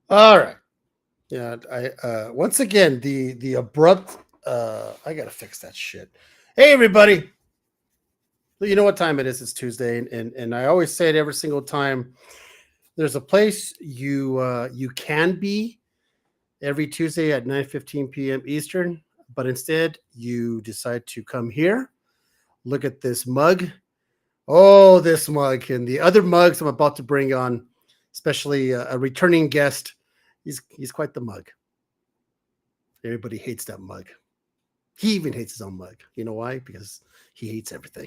All right. Yeah, I once again the abrupt I gotta fix that shit. Hey everybody. You know what time it is? It's Tuesday, and I always say it every single time. There's a place you can be every Tuesday at 9:15 p.m. Eastern, but instead you decide to come here. Look at this mug. Oh, this mug and the other mugs I'm about to bring on, especially a returning guest. He's quite the mug. Everybody hates that mug. He even hates his own mug. You know why? Because he hates everything.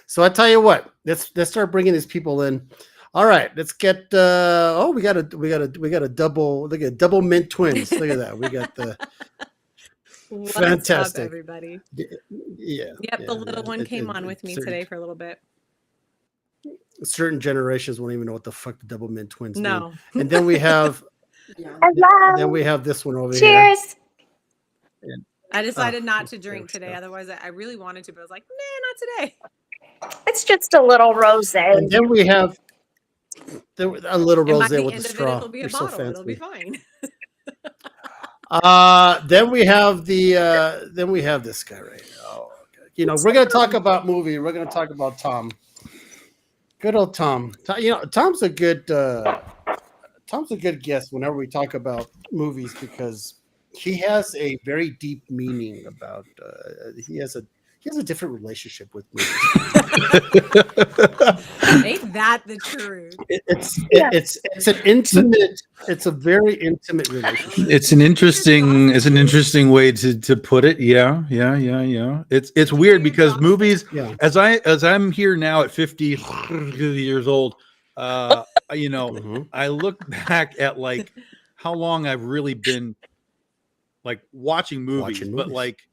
So I tell you what, let's start bringing these people in. All right, let's get. Oh, we got a double. Look at double mint twins. Look at that. We got the What's fantastic. up, everybody? Yeah. Yep, the little one came on with me today for a little bit. Certain generations won't even know what the fuck the double mint twins No. mean. And then we have. Hello. Then we have this one over Cheers. here. I decided not to drink today. Otherwise, I really wanted to, but I was like, nah, not today. It's just a little rosé. And then we have a little And by rosé the with end a of it, straw. it'll be a You're so bottle. It'll be fancy. fine. Then we have this guy right now. Oh, okay. You know, we're gonna talk about movie. We're gonna talk about Tom. Good old Tom. You know, Tom's a good guest whenever we talk about movies because he has a very deep meaning about. He has a different relationship with movies. Ain't that the truth? It's an intimate. It's a very intimate relationship. It's an interesting way to put it. Yeah. It's weird because movies, Yeah. as I'm here now at 50 years old, you know, Mhm. I look back at like how long I've really been like watching movies, but like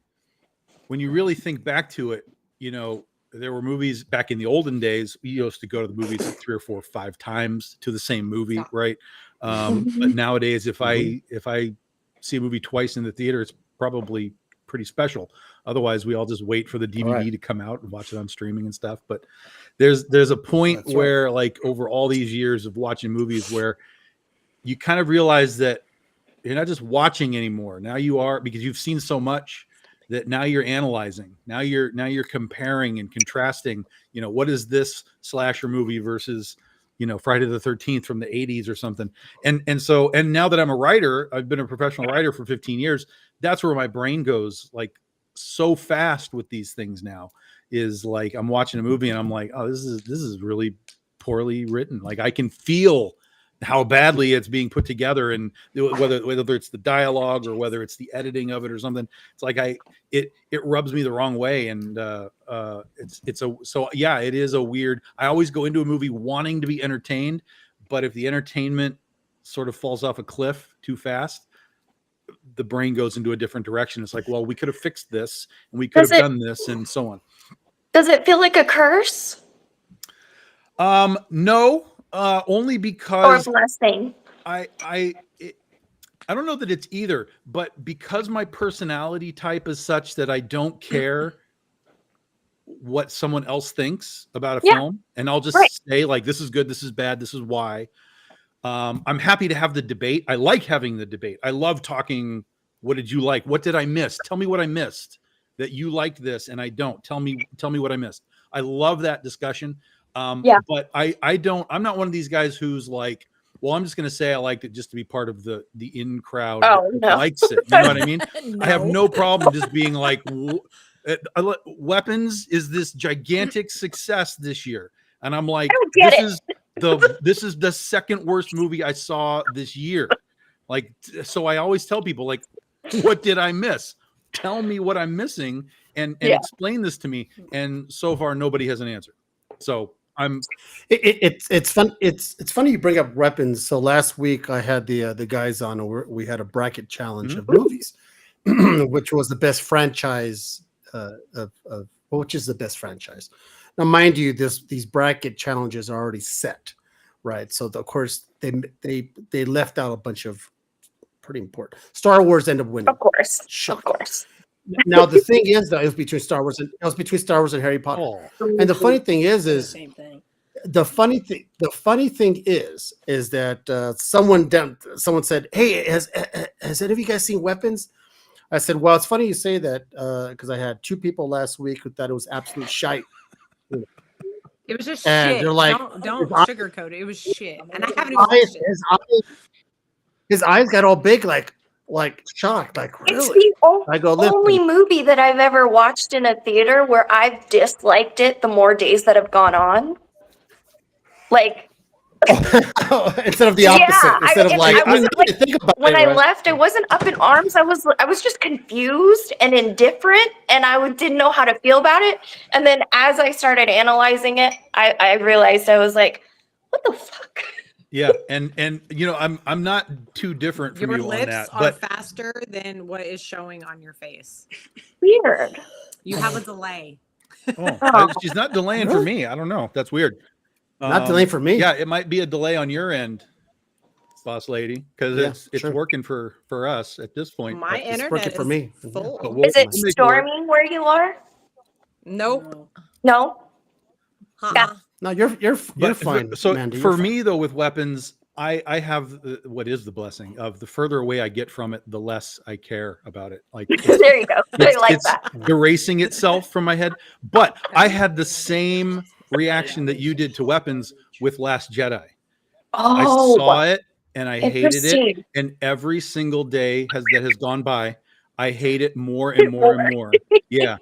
when you really think back to it, you know, there were movies back in the olden days. We used to go to the movies like 3 or 4 or 5 times to the same movie, right? But nowadays, if I see a movie twice in the theater, it's probably pretty special. Otherwise, we all just wait for the DVD to come out and watch it on streaming and stuff. But there's a point where, like, over all these years of watching movies, where you kind of realize that you're not just watching anymore. Now you are, because you've seen so much that now you're analyzing. Now you're comparing and contrasting. You know, what is this slasher movie versus, you know, Friday the 13th from the 80s or something. And now that I'm a writer, I've been a professional writer for 15 years. That's where my brain goes like so fast with these things now. Is like I'm watching a movie and I'm like, oh, this is really poorly written. Like I can feel how badly it's being put together, and whether it's the dialogue or whether it's the editing of it or something. It's like it rubs me the wrong way, and it is a weird. I always go into a movie wanting to be entertained, but if the entertainment sort of falls off a cliff too fast, the brain goes into a different direction. It's like, well, we could have fixed this and we could have done this and so on. Does it feel like a curse? No. Only because or a blessing. I don't know that it's either, but because my personality type is such that I don't care what someone else thinks about a film, and I'll just say like, this is good, this is bad, this is why. I'm happy to have the debate. I like having the debate. I love talking. What did you like? What did I miss? Tell me what I missed that you liked this and I don't. Tell me what I missed. I love that discussion. But I'm not one of these guys who's like, well, I'm just going to say I liked it just to be part of the in crowd that likes it. You know what I mean? No. I have no problem just being like, Weapons is this gigantic success this year. And I'm like, this is the second worst movie I saw this year. Like, so I always tell people like, what did I miss? Tell me what I'm missing and explain this to me. And so far, nobody has an answer. So it's fun. It's funny you bring up Weapons. So last week I had the guys on, and we had a bracket challenge of movies, which was the best franchise which is the best franchise. Now, mind you, these bracket challenges are already set, right? So of course they left out a bunch of pretty important. Star Wars ended up winning, of course. Now the thing is, though, it was between Star Wars and Harry Potter. And the funny thing is same thing. the funny thing is that someone said, "Hey, has any of you guys seen Weapons?" I said, "Well, it's funny you say that because I had 2 people last week who thought it was absolute shite." It was just And shit. they're like, don't sugarcoat it. It was shit, and I haven't even watched it. His eyes got all big, like shocked, like It's really. the I go, listen. only movie that I've ever watched in a theater where I've disliked it the more days that have gone on. Like, Instead of the opposite, instead of like, think about when it, I right? left, I wasn't up in arms. I was just confused and indifferent, and didn't know how to feel about it. And then as I started analyzing it, I realized I was like, "What the fuck?" Yeah, and you know, I'm not too different from Your you on lips that, are but faster than what is showing on your face. Weird. You have a delay. she's not delaying for me. I don't know. That's weird. Not delaying for me. Yeah, it might be a delay on your end, boss lady, because it's working for us at this point. My It's internet working for is me. full. But we'll Is it make work. storming where you are? Nope. No. Uh-uh. No, you're But fine. So Mandy, for you're fine. me though, with Weapons, I have what is the blessing of the further away I get from it, the less I care about it. Like There you go. I like it's that. erasing itself from my head. But I had the same reaction that you did to Weapons with Last Jedi. I Oh, saw it and I hated it, interesting. and every single day that has gone by, I hate it more and more and more. Yeah.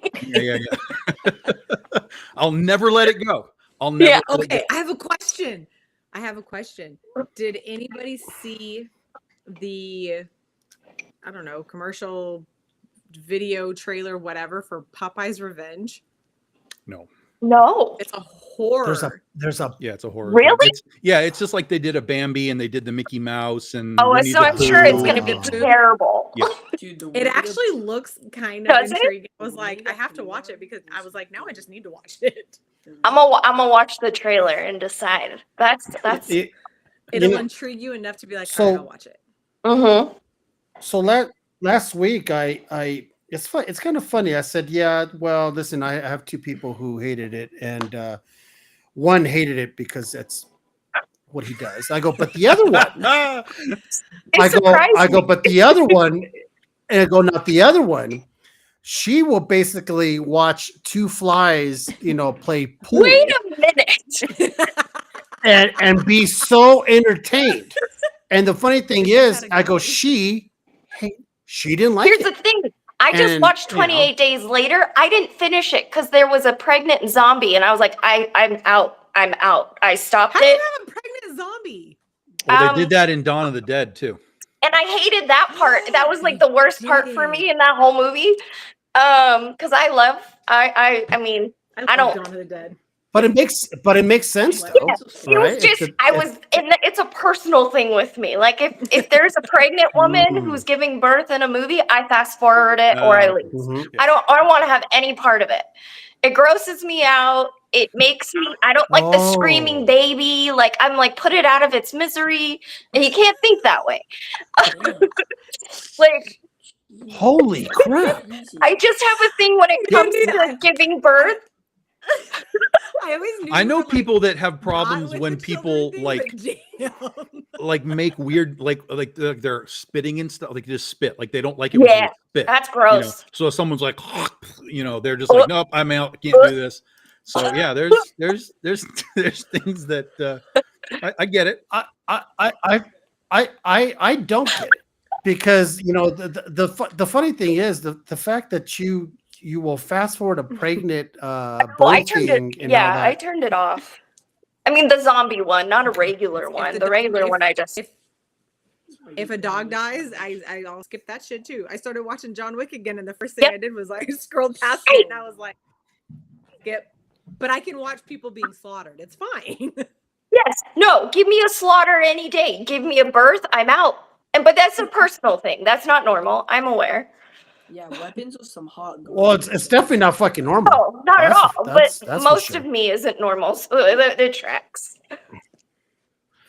I'll never let it go. I'll never. Yeah, let it go. Okay, I have a question. Did anybody see the, I don't know, commercial, video, trailer, whatever for Popeye's Revenge? No. No. It's a horror. There's a Yeah, it's a horror. Really? It's just like they did a Bambi and they did the Mickey Mouse and. Oh, Winnie so the I'm sure it's Pooh. going to be Oh. terrible. Yeah. It actually looks kind of Does it? intriguing. I was like, I have to watch it because I was like, now I just need to watch it. I'm gonna watch the trailer and decide. That's. It'll intrigue you enough to be like, So- all right, I'll watch it. Mm-hmm. So last week, it's fun. It's kind of funny. I said, yeah, well, listen, I have 2 people who hated it, and one hated it because that's what he does. I go, but the other one, I go, but the other one, and I go, not the other one. She will basically watch 2 flies, play pool. Wait a minute. and be so entertained. And the funny thing is, I go, she didn't like Here's it. the thing. I just And, watched 28 Days Later. I didn't finish it because there was a pregnant zombie, and I was like, I'm out. I stopped How do you it, have a pregnant zombie? Well, they did that in Dawn of the Dead too. and I hated that part. That was like the worst part for me in that whole movie. Because I mean, I love don't- Dawn of the Dead. But it makes sense though. it right? was just it's a personal thing with me. Like if there's a pregnant woman who's giving birth in a movie, I fast forward it or I leave. Mhm. I don't want to have any part of it. It grosses me out. It makes me, I don't like the screaming Oh. baby. Like I'm like, put it out of its misery. And you can't think that way. Like Holy crap. I just have a thing when it comes knew to that. giving birth. I always knew I you know were, like, people that have not problems with when the people children thing, but damn. like make weird like they're spitting and stuff, like just spit, like they don't like it Yeah, when you spit. That's you know? gross. So if someone's like, they're just like, nope, I'm out, can't do this. So yeah, there's things that I get it. I don't get it because the funny thing is the fact that you will fast forward a pregnant I turned birthing it. and Yeah, all I that. turned it off. I mean, the zombie one, not a regular one. The regular one, I just. If a dog dies, I'll skip that shit too. I started watching John Wick again, and the first thing I did was I scrolled past it, and I was like, skip. But I can watch people being slaughtered. It's fine. Yes. No. Give me a slaughter any day. Give me a birth. I'm out. But that's a personal thing. That's not normal. I'm aware. Yeah, Weapons was some hot. Well, it's definitely not fucking normal. No, not at That's- all. that's But for most sure. of me isn't normal. So it tracks.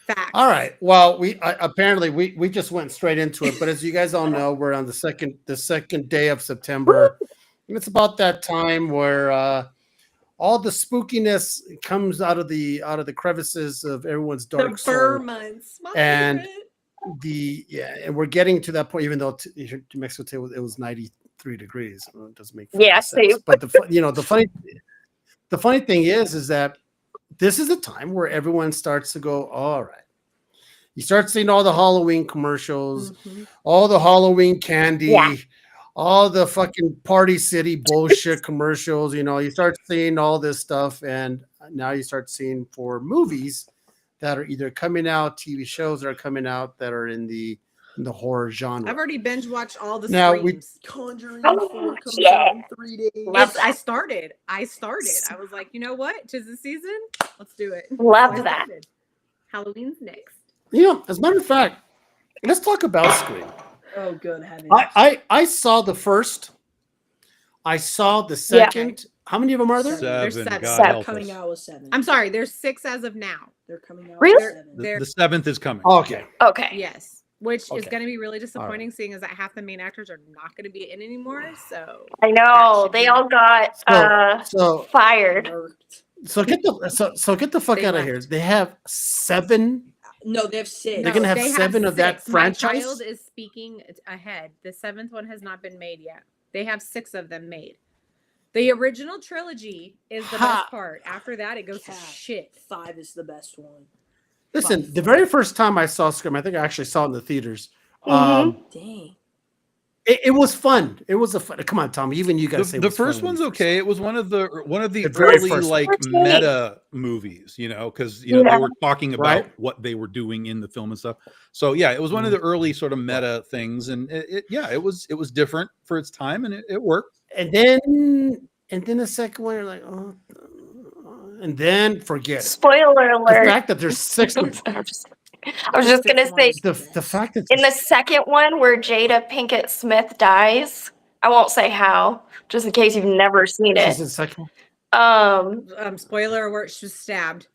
Facts. All right. Well, apparently we just went straight into it, but as you guys all know, we're on the second day of September, and it's about that time where all the spookiness comes out of the crevices of everyone's dark The soul. fur months. My And favorite. and we're getting to that point. Even though New Mexico it was 93 degrees, well, it doesn't make Yeah, fucking sense. same. But the funny thing is that this is a time where everyone starts to go, all right. You start seeing all the Halloween commercials, all the Halloween candy, Yeah. all the fucking Party City bullshit commercials. You start seeing all this stuff, and now you start seeing for movies that are either coming out, TV shows that are coming out that are in the horror genre. I've already binge watched all the Now, Screams. Conjuring Oh, 4 comes yeah. out in 3 days. Love I started. I was like, you know what? 'Tis the season. Let's do it. Love I that. started. Halloween's next. As a matter of fact, let's talk about Scream. Oh, good heavens. I saw the first. I saw the second. How many of them are there? There's Seven. seven. God Seven. help Coming us. out with 7. I'm sorry. There's 6 as of now. They're coming out Really? with 7. They're- The seventh is coming. Oh, okay. Okay. Yes. Which is Okay. going to be really disappointing, seeing as that half the main actors are not going to be in anymore. So I know. should They be- all got So fired. Murked. get the fuck They out of left. here. They have 7. No, they have 6. They're gonna have they 7 of that 6. My franchise? child is speaking ahead. The 7th one has not been made yet. They have 6 of them made. The original trilogy is the Ha. best part. After that, it goes to Cat. shit. 5 is the best one. Listen, the very first time I saw Scream, I think I actually saw it in the theaters. Dang. It was fun. It was a fun. Come on, Tommy. Even you guys say The first one's okay. It was one of the The very early first one. like Okay. meta movies, because they Yeah. were talking about Right. what they were doing in the film and stuff. So yeah, it was one of the early sort of meta things, and it was different for its time, and it worked. And then the second one, you're like, oh, and then forget it. Spoiler The alert. fact that there's 6. I was just gonna say, the fact that in the second one where Jada Pinkett Smith dies, I won't say how, just in case you've never seen she's in it. the second one. Spoiler alert, she was stabbed.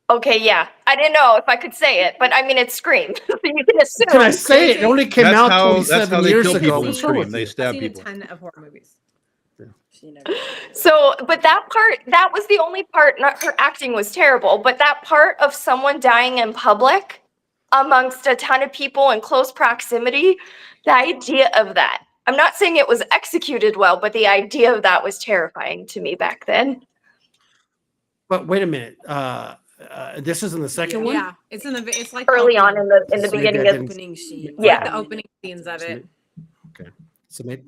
Okay, yeah, I didn't know if I could say it, but I mean it's Scream, so you can assume. Can I say it? It only came That's out how 27 they years kill ago. people in What's wrong Scream. with They you? stab I've seen people. a ton of horror movies. Seen everything. So, but that was the only part. Not her acting was terrible, but that part of someone dying in public amongst a ton of people in close proximity, the idea of that. I'm not saying it was executed well, but the idea of that was terrifying to me back then. But wait a minute. This is in the second one. Yeah, it's like Early on in the So maybe beginning I of didn't- Opening scene. Yeah. the opening scenes of it. Okay. So maybe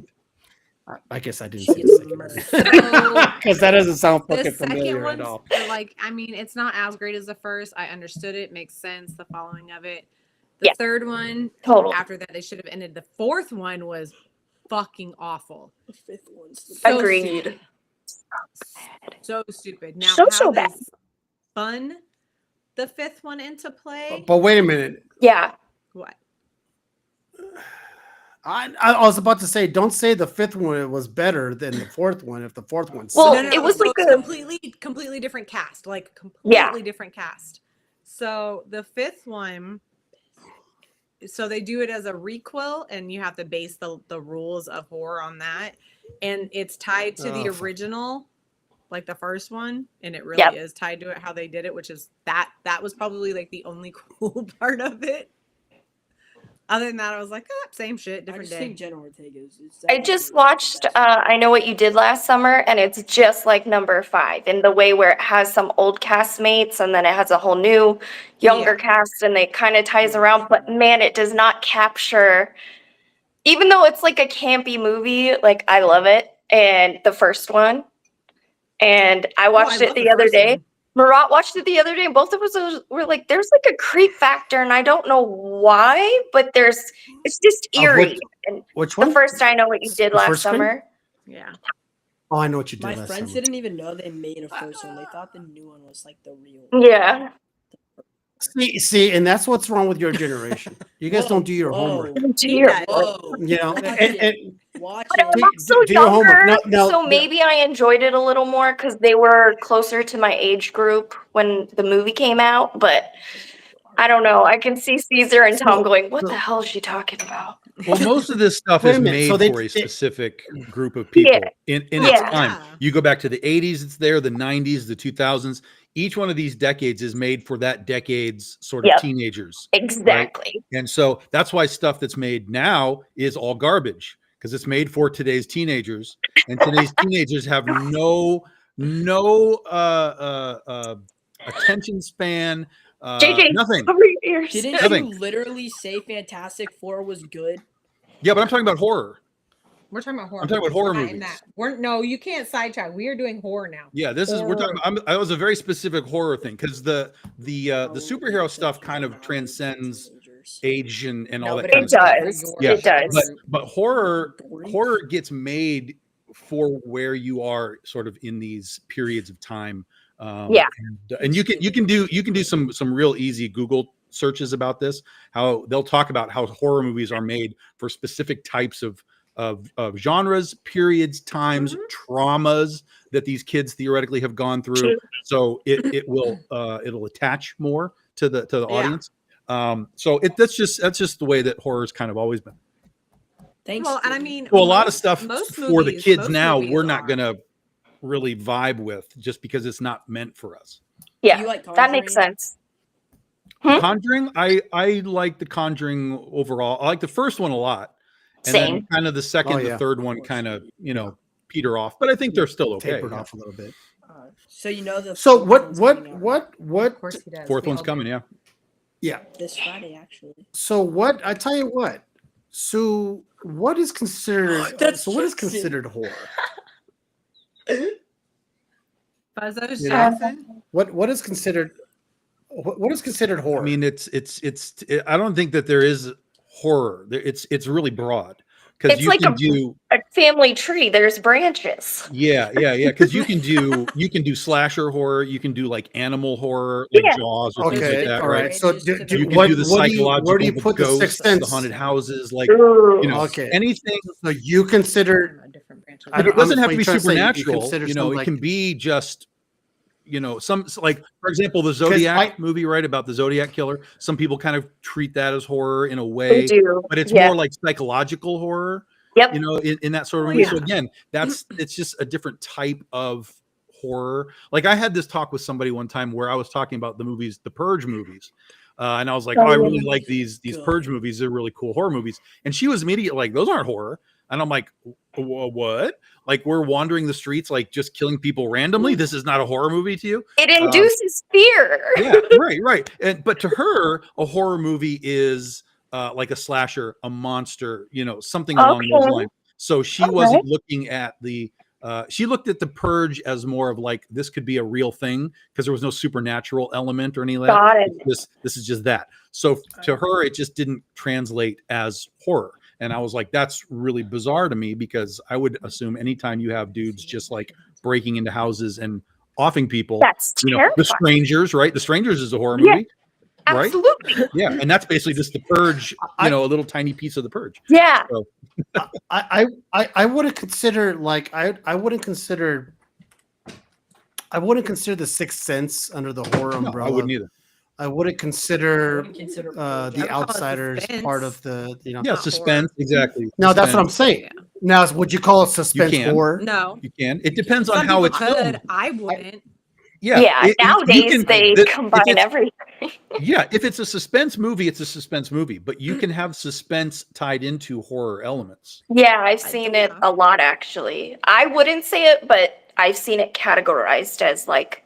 I guess I didn't She see gets the second one. So Because that doesn't sound the fucking second familiar at one's all. like, I mean, it's not as great as the first. I understood it, makes sense, the following of it. The Yeah. third one, Total. after that, they should have ended. The fourth one was fucking awful. The 5th one's the So Agreed. stupid. So stupid. Now, So how bad. they spun the 5th one into play? But wait a minute. Yeah. What? I was about to say, don't say the 5th one was better than the 4th one if the 4th one's Well, second. it was so like it's a- completely different cast, like Yeah. completely different cast. So the 5th one, so they do it as a requel, and you have to base the rules of horror on that, and it's tied to the Oh, fuck. original, like the first one, and it really Yep. is tied to it how they did it, which is that was probably like the only cool part of it. Other than that, I was like, same shit, I different just day. think Jenna Ortega is. I just watched I Know What You Did Last Summer, and it's just like number 5 in the way where it has some old castmates and then it has a whole new younger cast, and it kind of ties around. But man, it does not capture, even though it's like a campy movie, like I love it. And the first one, and I watched I it love the other first day. one. Marat watched it the other day, and both of us were like, there's like a creep factor, and I don't know why, but it's just Of eerie. And Which the one? first I Know What You Did The last first Scream? summer. Yeah. Oh, I know what you did My last friends summer. didn't even know they made a first one. They thought the new one was like the real. Yeah. See, and that's what's wrong with your generation. You guys don't do your Whoa. homework. To your- Whoa. You know, Watch But I'm it. also do your homework. younger, No, so maybe I enjoyed it a little more because they were closer to my age group when the movie came out. But I don't know. I can see Caesar and Tom So- going, "What so- the hell is she talking about?" Well, most of this stuff Wait a is minute, made so they- for a they- specific group of people in its Yeah. time. Yeah. You go back to the 80s, it's there, the 90s, the 2000s. Each one of these decades is made for that decade's sort of Yep. teenagers. Exactly. And so that's why stuff that's made now is all garbage because it's made for today's teenagers. And today's teenagers have no attention span, JJ, nothing. cover your ears. Didn't Nothing. you literally say Fantastic Four was good? Yeah, but I'm talking about horror. We're talking about horror. I'm talking about movies. horror We're not in movies. that. No, you can't sidetrack. We are doing horror now. Yeah, this is we're talking Horror. about. I was a very specific horror thing because the Oh, superhero stuff kind of transcends age and all No, that but kind It of stuff. does. Yeah, It does. But horror gets made for where you are sort of in these periods of time. Yeah. and you can do some real easy Google searches about this. How they'll talk about how horror movies are made for specific types of genres, periods, times, traumas that these kids theoretically have gone through. True. So it'll attach more to the Yeah. audience. So that's just the way that horror's kind of always been. Thanks. Well, and I Stevie. mean, So a lot of most- stuff most for the movies- kids most now, movies we're not are. gonna really vibe with just because it's not meant for us. Yeah, You like that makes Conjuring? sense. Hmm? Conjuring, I like the Conjuring overall. I like the first one a lot, and then Same. kind of the second, Oh, yeah. the third one kind of peter off. But I think they're still okay. tapered yeah. off a little bit. So you know the So fourth one's coming out Of course he does. Fourth We one's all coming, do. yeah. Yeah. this Friday, actually. So what? I tell you what. So what is considered? That's so what is Jackson. considered horror? Buzzos You know? Jackson. What is considered? What is considered horror? I mean, I don't think that there is horror. It's really broad because It's you like can a- do A family tree. There's branches. yeah because you can do slasher horror, you can do like animal horror, like Yeah. Jaws or things okay, like that, all right? right. So Just do, to do, You can what, do the what do you, psychological, where do you the put the ghosts, Sixth Sense? the haunted houses, like Ooh. you know, Okay. anything. So you consider? A different branch of I It don't- doesn't I'm- have to be what you're trying to say, you supernatural. consider You some, know, it like- can be just, some like, for example, the Zodiac movie, right, about the Zodiac killer. Some people kind of treat that as horror in a They way, do. but it's Yeah. more like psychological horror. Yep. You know, in that sort of Oh, movie. So yeah. again, it's just a different type of horror. Like I had this talk with somebody one time where I was talking about the Purge movies. And I was like, Oh, I yeah. really like these Good. Purge movies. They're really cool horror movies. And she was immediately like, those aren't horror. And I'm like, what? Like we're wandering the streets, like just killing people randomly. This is not a horror movie to you? It induces fear. Yeah, right. But to her, a horror movie is like a slasher, a monster, something along those Okay. lines. So she Okay. wasn't looking at she looked at the Purge as more of like this could be a real thing because there was no supernatural element or any of that. Got it. This is just that. So to her, it just didn't translate as horror. And I was like, that's really bizarre to me because I would assume anytime you have dudes just like breaking into houses and offing people, That's the terrifying. Strangers, right? The Strangers is a horror Yeah. movie, right? Absolutely. Yeah, and that's basically just the Purge, I- a little tiny piece of the Purge. Yeah. I wouldn't consider like I wouldn't consider the Sixth Sense under the horror No, umbrella. I wouldn't either. I wouldn't consider Consider the I would call it Outsiders suspense. part of the Yeah, Not suspense, exactly. No, that's what I'm Suspense. saying. Now, would you call it suspense can. horror? No. You can. It depends on Some how people it's could. filmed. I wouldn't. Yeah. Yeah. you Nowadays can- they if combine it's- everything. Yeah, if it's a suspense movie, it's a suspense movie, but you can have suspense tied into horror elements. Yeah, I've seen it yeah. a lot actually. I wouldn't say it, but I've seen it categorized as like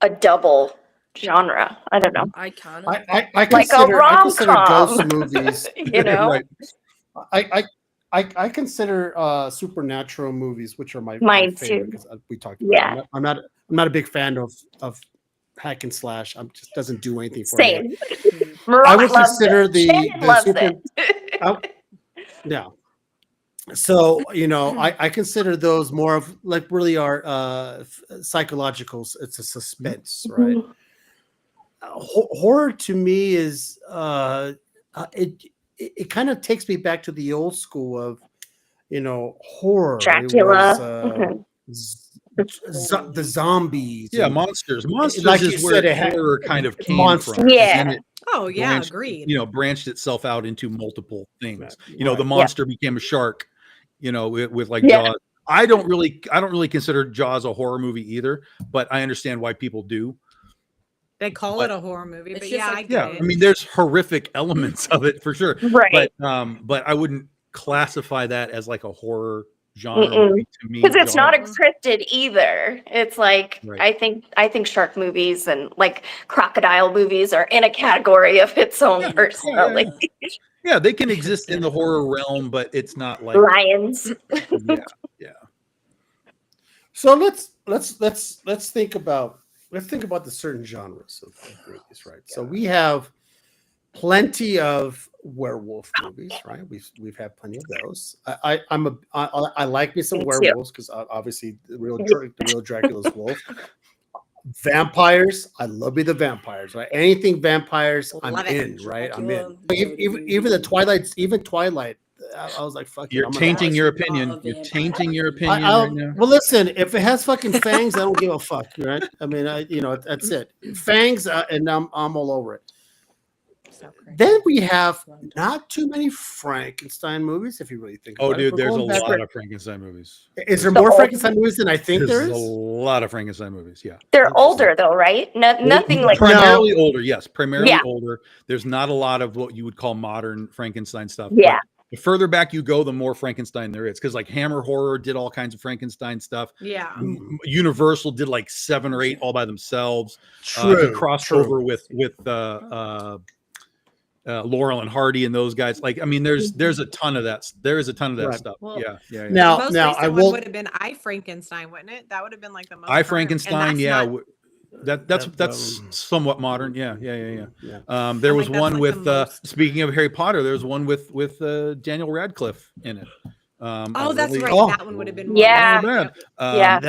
a double genre. I don't know. I kind of. I Like a consider ghost rom-com. movies. You know? Right. I consider supernatural movies, which are my Mine favorite, too. 'cause we talked about. Yeah. It. I'm not a big fan of hack and slash. I'm just doesn't do anything for me. Same. I Murat would loves consider it. the Shannon loves super. it. Yeah. So I consider those more of like really are psychological. It's a suspense, right? Horror to me is it kind of takes me back to the old school of horror. It Dracula. was, Mhm. the zombies. Yeah, and- monsters. Monsters like you is where said, it had- horror kind of came monsters. from. Yeah. And then it Oh yeah, branched, agreed. branched itself out into multiple things. Right. You know, the Right. monster became a shark. You know, with like Yeah. Jaws. I don't really consider Jaws a horror movie either, but I understand why people do. They call But- it a horror movie, It's but just yeah, like- I get Yeah, it. I mean, there's horrific elements of it for sure, Right. but I wouldn't classify that as like a horror genre Mm-mm. movie to me. Because it's not Jaws- encrypted either. It's like Right. I think shark movies and like crocodile movies are in a category of its own Yeah, personally. Yeah, they can exist in the horror realm, but it's not like Lions. yeah. So let's think about the certain genres of movies, right? So we have plenty of werewolf movies, right? We've had plenty of those. I like me some Me too. werewolves because obviously the real Dracula's wolf. Vampires, I love me the vampires, right? Anything vampires, I'm Love it. in, right? I'm Dracula, in. Even the Twilight, I was like, fuck it, You're I'm gonna tainting watch your watch opinion. Raw You're Vampire. tainting your I- opinion I'll- right now. well, listen, if it has fucking fangs, I don't give a fuck, right? I mean, that's it. Fangs, and I'm all over it. So crazy. Then we have not too many Frankenstein movies, if you really think. Oh, about it. dude, We're there's a going back- lot of Frankenstein movies. Is there The more old- Frankenstein movies than I think there There's a is? lot of Frankenstein movies. Yeah. They're older though, right? Nothing like Primarily older, yes. Primarily Yeah. older. There's not a lot of what you would call modern Frankenstein stuff. Yeah. But the further back you go, the more Frankenstein there is. Because like Hammer Horror did all kinds of Frankenstein stuff. Yeah. Universal did like 7 or 8 all by themselves. True. He crossed true. over with Laurel and Hardy and those guys. Like, I mean, there's a ton of that. There is a ton of that Right. stuff. Well, Yeah. Now, The most now recent I one will. would have been I Frankenstein, wouldn't it? That would have been like the most. I current, and Frankenstein, that's yeah. not- That's That, somewhat modern. Yeah. Yeah. There I'm was like, that's one like with the most- speaking of Harry Potter, there's one with Daniel Radcliffe in it. Oh, that's right. Oh. That one would have been. Yeah. Not bad. Yeah.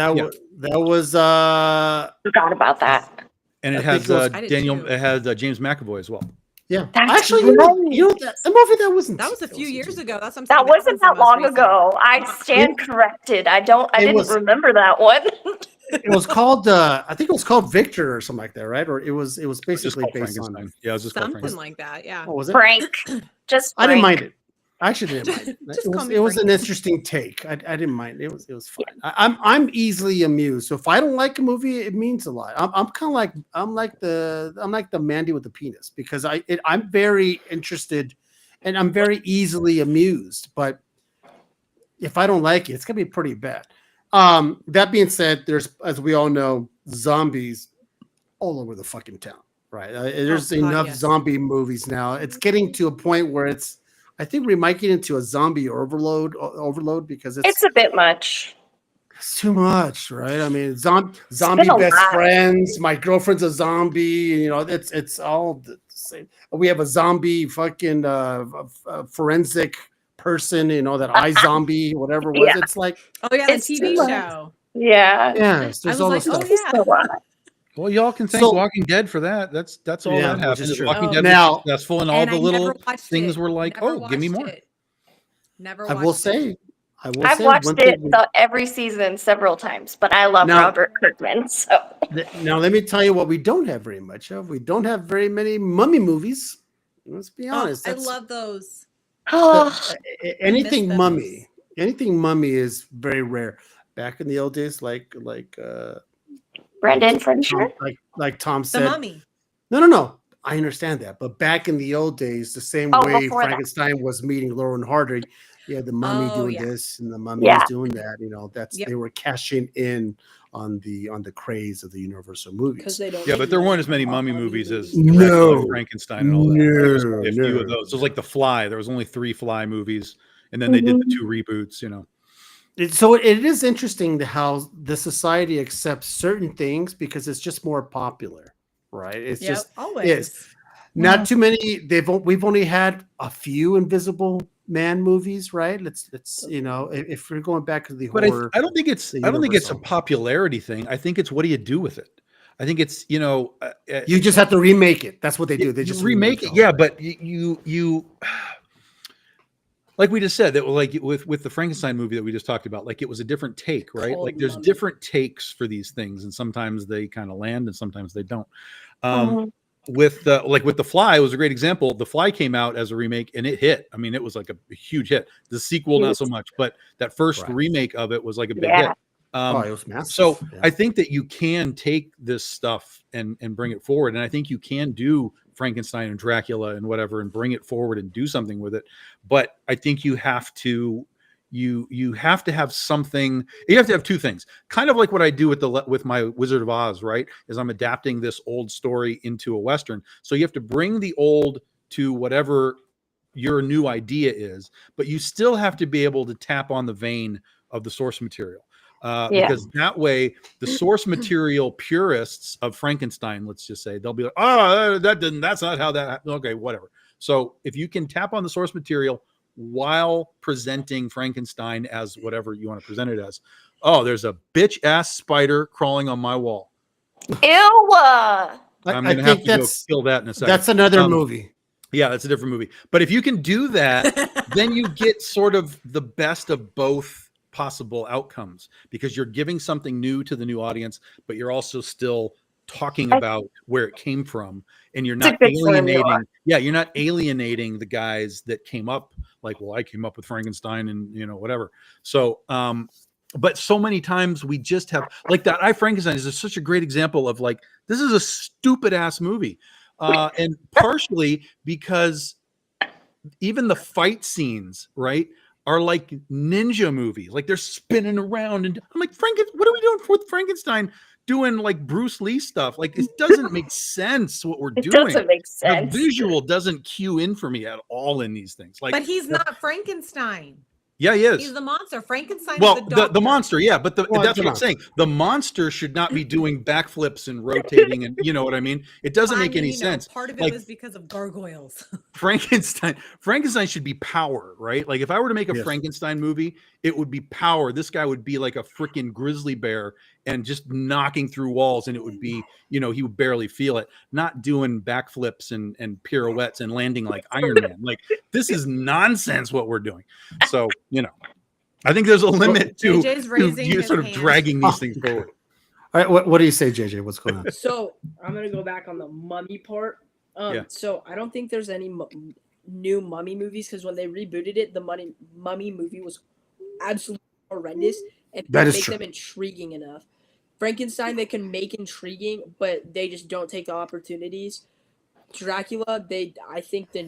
That was forgot about that. And I it think has it was- I did Daniel. too. It has James McAvoy as well. yeah. That's Actually, right. that the movie that wasn't That was a few years ago. That's what I'm That saying. wasn't was the that most long recent. ago. I stand corrected. I didn't was- remember that one. It was called I think it was called Victor or something like that, right? Or it was It's just basically called based Frankenstein. on. Yeah, it was just called Something Frankenstein. like that. Yeah. What was it? Frank. Just I didn't Frank. mind it. I actually didn't mind it. Just It call was, me it was an Frank. interesting take. I didn't mind it. It was fine. I'm easily amused. So if I don't like a movie, it means a lot. I'm kind of like I'm like the Mandy with the penis because I'm very interested and I'm very easily amused. But if I don't like it, it's gonna be pretty bad. That being said, there's, as we all know, zombies all over the fucking town, right? There's Oh, God, enough yes. zombie movies now. It's getting to a point where I think we might get into a zombie overload because It's a bit much. it's too much, right? I mean, zombie been a best lot. friends. My girlfriend's a zombie. You know, it's all the same. We have a zombie fucking forensic person. You know, that iZombie, whatever it was. Yeah. It's like Oh yeah, the It's TV too show. Yeah. yes, I there's was all like, this oh stuff. yeah. It's a lot. Well, y'all can thank So- Walking Dead for that. That's all Yeah, that which happened. is is true. Walking Oh. Dead Now- was successful, and all And the I little never watched things it. were like, Never "Oh, give me watched more." it. Never. I Watched will it. say, I've one watched thing it every season several times, but I love Now- Robert Kirkman. So Now, let me tell you what we don't have very much of. We don't have very many mummy movies. Let's be Oh, honest. I That's- love those. anything them. mummy. Anything mummy is very rare. Back in the old days, like Brendan Fraser. like Tom The said. Mummy. No. I understand that, but back in the old days, the same Oh, way before that. Frankenstein was meeting Laurel and Hardy, yeah, the mummy Oh, doing yeah. this and the mummy Yeah. is doing that. You know, that's Yep. they were cashing in on the craze of the Universal Because movies. they don't. Yeah, make but there weren't as money many off mummy mummy movies as movies. No. Dracula, Frankenstein, and all that. There was only a few No. of those. It was like The Fly. There was only 3 Fly movies, and then they did the 2 reboots. You know, So it is interesting how the society accepts certain things because it's just more popular, right? It's Yep, just always. not too many. We've only had a few Invisible Man movies, right? Let's if we're going back to the but horror, I don't think it's the I don't think it's a Universal. popularity thing. I think it's what do you do with it. I think it's you just have to remake it. That's what they do. They just remake it. them. Yeah, but you like we just said that, like with the Frankenstein movie that we just talked about, like it was a different take, right? Called Like there's Mummy. different takes for these things, and sometimes they kind of land, and sometimes they don't. Mhm. With The Fly was a great example. The Fly came out as a remake, and it hit. I mean, it was like a huge hit. The sequel, not so much, but that first Right. remake of it was like a big Yeah. hit. Oh, it was massive. So Yeah. I think that you can take this stuff and bring it forward, and I think you can do Frankenstein and Dracula and whatever and bring it forward and do something with it. But I think you have to have something. You have to have two things, kind of like what I do with my Wizard of Oz, right? Is I'm adapting this old story into a Western. So you have to bring the old to whatever your new idea is, but you still have to be able to tap on the vein of the source material. Yeah. Because that way the source material purists of Frankenstein, let's just say, they'll be like, oh, that's not how that happened. Okay, whatever. So if you can tap on the source material while presenting Frankenstein as whatever you want to present it as, oh, there's a bitch ass spider crawling on my wall. Ew. I'm going to have think to go kill that in a second. that's another movie. Yeah, that's a different movie. But if you can do that, then you get sort of the best of both possible outcomes, because you're giving something new to the new audience, but you're also still talking about where it came from, and you're not alienating. Yeah, you're not alienating the guys that came up. Like, well, I came up with Frankenstein, and whatever. So, but so many times we just have like that. I Frankenstein is such a great example of like, this is a stupid ass movie, and partially because even the fight scenes, right, are like ninja movies. Like they're spinning around, and I'm like, what are we doing with Frankenstein doing like Bruce Lee stuff? Like it doesn't make sense what we're doing. It doesn't make The sense. visual doesn't cue in for me at all in these things. Like, But he's not Frankenstein. yeah, he is. He's the monster. Frankenstein Well, is the the monster, yeah, but that's what I'm saying. The monster should not be doing backflips and rotating, and you know what I mean. It doesn't make any sense. Part of it Like, was because of gargoyles. Frankenstein should be power, right? Like if I were to make a Frankenstein movie, it would be power. This guy would be like a freaking grizzly bear and just knocking through walls, and it would be, he would barely feel it, not doing backflips and pirouettes and landing like Iron Man. Like this is nonsense what we're doing. So, I think there's a limit to you sort of dragging these things forward. All right, what do you say, JJ? What's going on? So I'm gonna go back on the mummy part. So I don't think there's any new mummy movies, because when they rebooted it, the mummy movie was absolutely horrendous, and that is make true. them intriguing enough. Frankenstein they can make intriguing, but they just don't take the opportunities. Dracula, I think the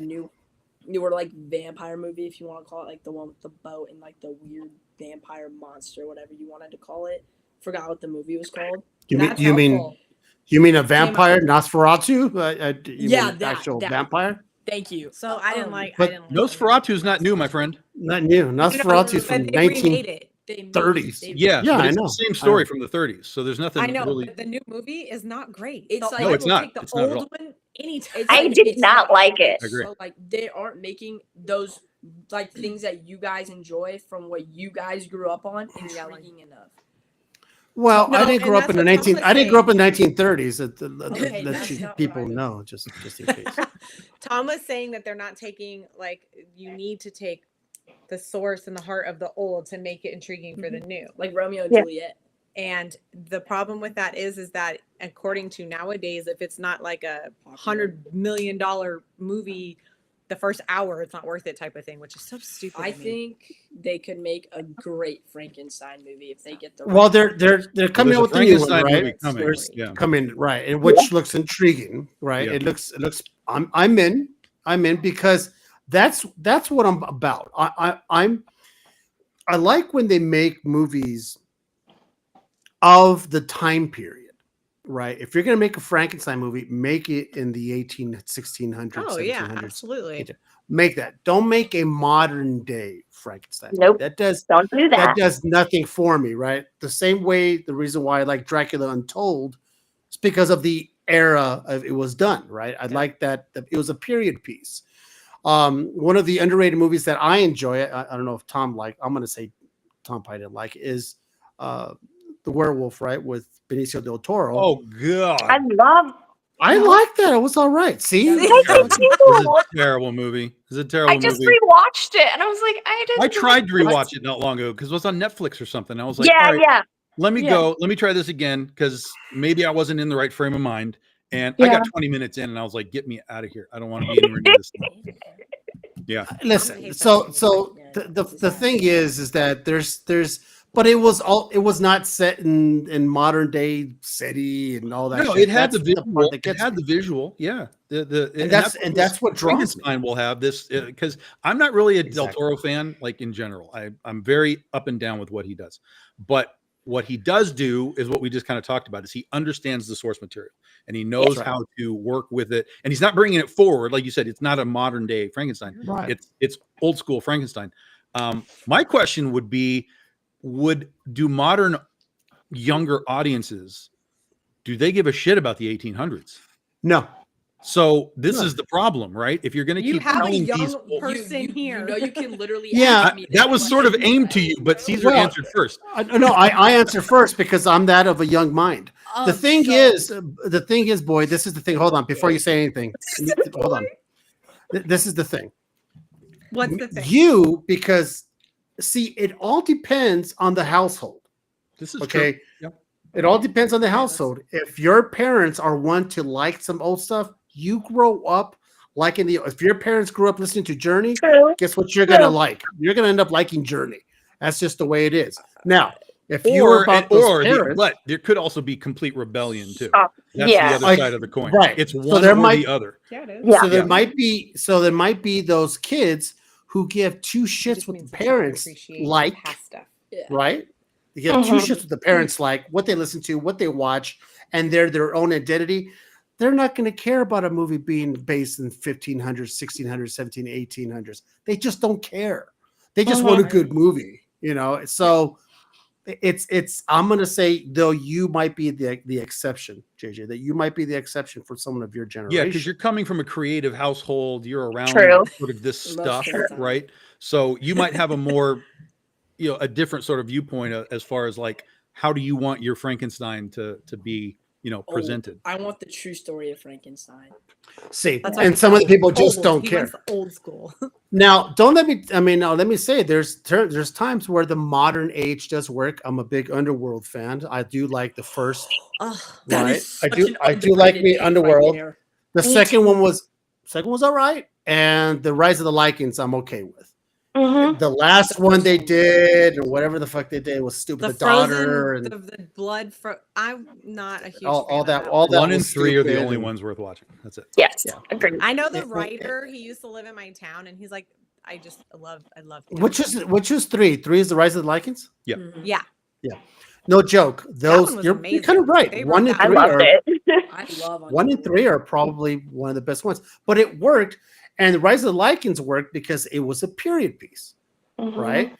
newer like vampire movie, if you want to call it, like the one with the boat and like the weird vampire monster, whatever you wanted to call it. Forgot what the movie was called. You mean a vampire, Nosferatu? Actual vampire. Thank you. So I didn't like. Nosferatu is not new, my friend. Not new. Nosferatu is from 1930s. Yeah, I it's know. the same story from the 30s. So there's nothing. I know, really... but the new movie is not great. It's so like, no, it's not. Take the it's not old one anytime. I did not like it. I agree. So, like, they aren't making those like things that you guys enjoy from what you guys grew up on intriguing enough. Well, No, I didn't grow up in the and that's what Tom was I didn't grow up in the saying. 1930s. That people right. know, just in case. Tom was saying that they're not taking, like, you need to take the source and the heart of the old to make it intriguing for the new. Like Romeo and Yeah. Juliet. And the problem with that is that according to nowadays, if it's not like a $100 million movie, the first hour, it's not worth it type of thing, which is so stupid. I to me. think they could make a great Frankenstein movie if they get the Well, right they're coming out with There's a the new one, Frankenstein movie right? coming. There's Yeah. coming, right, and which looks intriguing, right? Yeah. It looks. I'm in because that's what I'm about. I like when they make movies of the time period, right? If you're going to make a Frankenstein movie, make it in the 1600s. Oh, yeah, 1700s. absolutely. Make that. Don't make a modern day Frankenstein. Nope. That does Don't do that that. does nothing for me, right? The same way, the reason why I like Dracula Untold is because of the era of it was done, right? I like that it was a period piece. One of the underrated movies that I enjoy, I don't know if Tom I'm going to say Tom probably didn't like, is The Werewolf, right? With Benicio del Toro. Oh God! I love I like that. It was all right. See, I I did It's a too. terrible movie. It's a I terrible just movie. rewatched it and I was like, I tried to rewatch it not long ago because it was on Netflix or something. I was like, Yeah, all right, yeah, let me yeah. go. Let me try this again because maybe I wasn't in the right frame of mind. And I Yeah. got 20 minutes in and I was like, get me out of here. I don't want to be anywhere near this thing. Yeah. listen. So the thing is that there's, but it was not set in modern day city and all that. No, shit. it had That's the part visual. that It gets had me. the visual. Yeah. And that's what draws me. Frankenstein will have this because I'm not really a Del Exactly. Toro fan, like in general. I'm very up and down with what he does. But what he does do is what we just kind of talked about is he understands the source material and he knows right. how to work with it. And he's not bringing it forward. Like you said, it's not a modern day Frankenstein. Right. It's old school Frankenstein. My question would be, do modern younger audiences, do they give a shit about the 1800s? No. So this No. is the problem, right? If you're going to You keep have a telling young these, person here. You know, you can literally. Yeah. ask me that was this sort of question. aimed to you, but Caesar Well, answered first. I answer first because I'm that of a young mind. The thing is, boy, this is the thing. Hold on, before you say anything. Hold on. This is the thing. What's the thing? Because see, it all depends on the household. This is Okay. true. Yep. It all depends on the household. If your parents are one to like some old stuff, you grow up liking if your parents grew up listening to Journey, True. guess what you're gonna True. like? You're gonna end up liking Journey. That's just the way it is. Now, if you were about those parents, but there could also be complete rebellion too. Oh, That's yeah. the other Like, side of the coin. right. It's So one there or might- the other. Yeah, it is. Yeah. so there Yeah. might be those kids who give two shits what the parents like, stuff. Yeah. right? They give two Mhm. shits what the parents like, what they listen to, what they watch, and they're their own identity. They're not going to care about a movie being based in 1500s, 1600s, 1700s, 1800s. They just don't care. They just want a good movie, you know? So it's I'm going to say, though, you might be the exception, JJ, that you might be the exception for someone of your generation. Yeah, because you're coming from a creative household, you're around True. sort of this Most stuff, of the time. right? So you might have a more, a different sort of viewpoint as far as like, how do you want your Frankenstein to be, presented? I want the true story of Frankenstein. See, That's why and he's some of the old. people just Old. don't He care. wants old school. Now, don't let me. I mean, now let me say, there's times where the modern age does work. I'm a big Underworld fan. I do like the first. Oh, Right. I do an like me underrated pick Underworld. there. The Me second one was all right, and the Rise of the Lycans I'm okay with. Mhm. The last one they did, or whatever the fuck they did, was stupid. The The daughter frozen, and the blood. I'm not a huge all fan of that. All that. One and was three are the stupid only and- ones worth watching. That's it. Yes, Yeah. agreed. I know the It- writer. He used to live in my town, and he's like, I love. Which is three? Three is the Rise of the Lycans. Yeah. Mhm. Yeah, No joke. Those one was you're amazing. kind of right. They One wrote and that I three one. loved are it. I love one and three are probably one of the best ones. But it worked, and the Rise of the Lycans worked because it was a period piece, Mhm. right?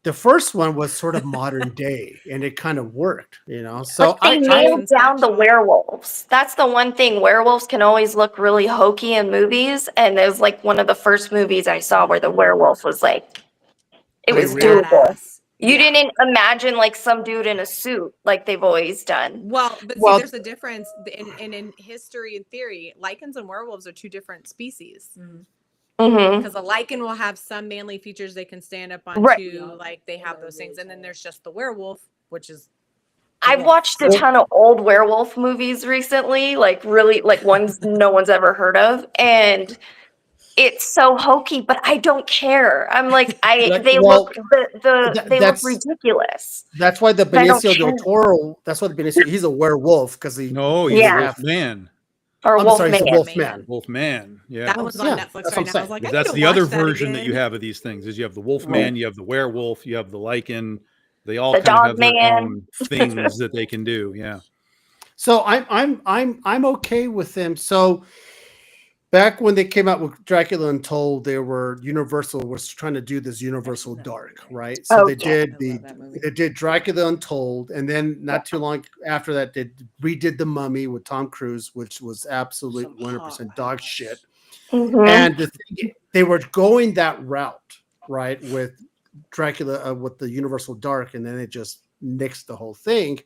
The first one was sort of modern day, and it kind of worked, So But they nailed down the werewolves. That's the one thing. Werewolves can always look really hokey in movies, and it was like one of the first movies I saw where the werewolf was like, it was Real doable. badass. You Yeah. didn't imagine like some dude in a suit like they've always done. Well, but Well- see, there's a difference in history and theory. Lycans and werewolves are two different species. Mhm. Hmm. Because a lichen will have some manly features they can stand up on Right. too, like they have those things, and then there's just the werewolf, which is I've wolf. watched a ton of old werewolf movies recently, like really like ones no one's ever heard of, and it's so hokey, but I don't care. I'm like, they look that's- ridiculous. That's why the I don't Benicio del care. Toro. That's why the Benicio. He's a werewolf because he. No, he's Yeah. a wolf man. Or I'm Wolf sorry, he's a Man. wolf man. Wolf man. Yeah. that one's on yeah, Netflix that's what right I'm now. I saying. was like, I That's need to the other watch that version that you again. have of these things is you have the wolf Right. man, you have the werewolf, you have the lichen. They all The kind of dog have their man. own things that they can do. Yeah. So I'm okay with them. So back when they came out with Dracula Untold, Universal was trying to do this Universal Dark, right? So Oh, they yeah. did I love that movie. they did Dracula Untold, and then not too long after that, they redid The Mummy with Tom Cruise, which was absolute Some 100% hot dog ass. shit. Mhm. And they were going that route, right, with Dracula with the Universal Dark, and then it just nixed the whole thing.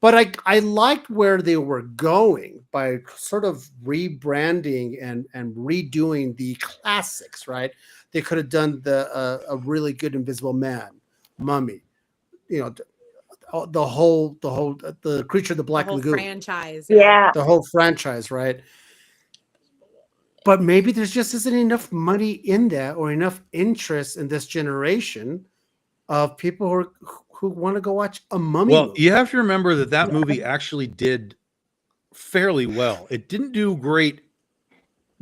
But I liked where they were going by sort of rebranding and redoing the classics, right? They could have done a really good Invisible Man, Mummy, the Creature of the Black the whole Lagoon, franchise. Yeah. the whole franchise, right? But maybe there's just isn't enough money in that or enough interest in this generation of people who want to go watch a Mummy Well, movie. you have to remember that movie actually did fairly well. It didn't do great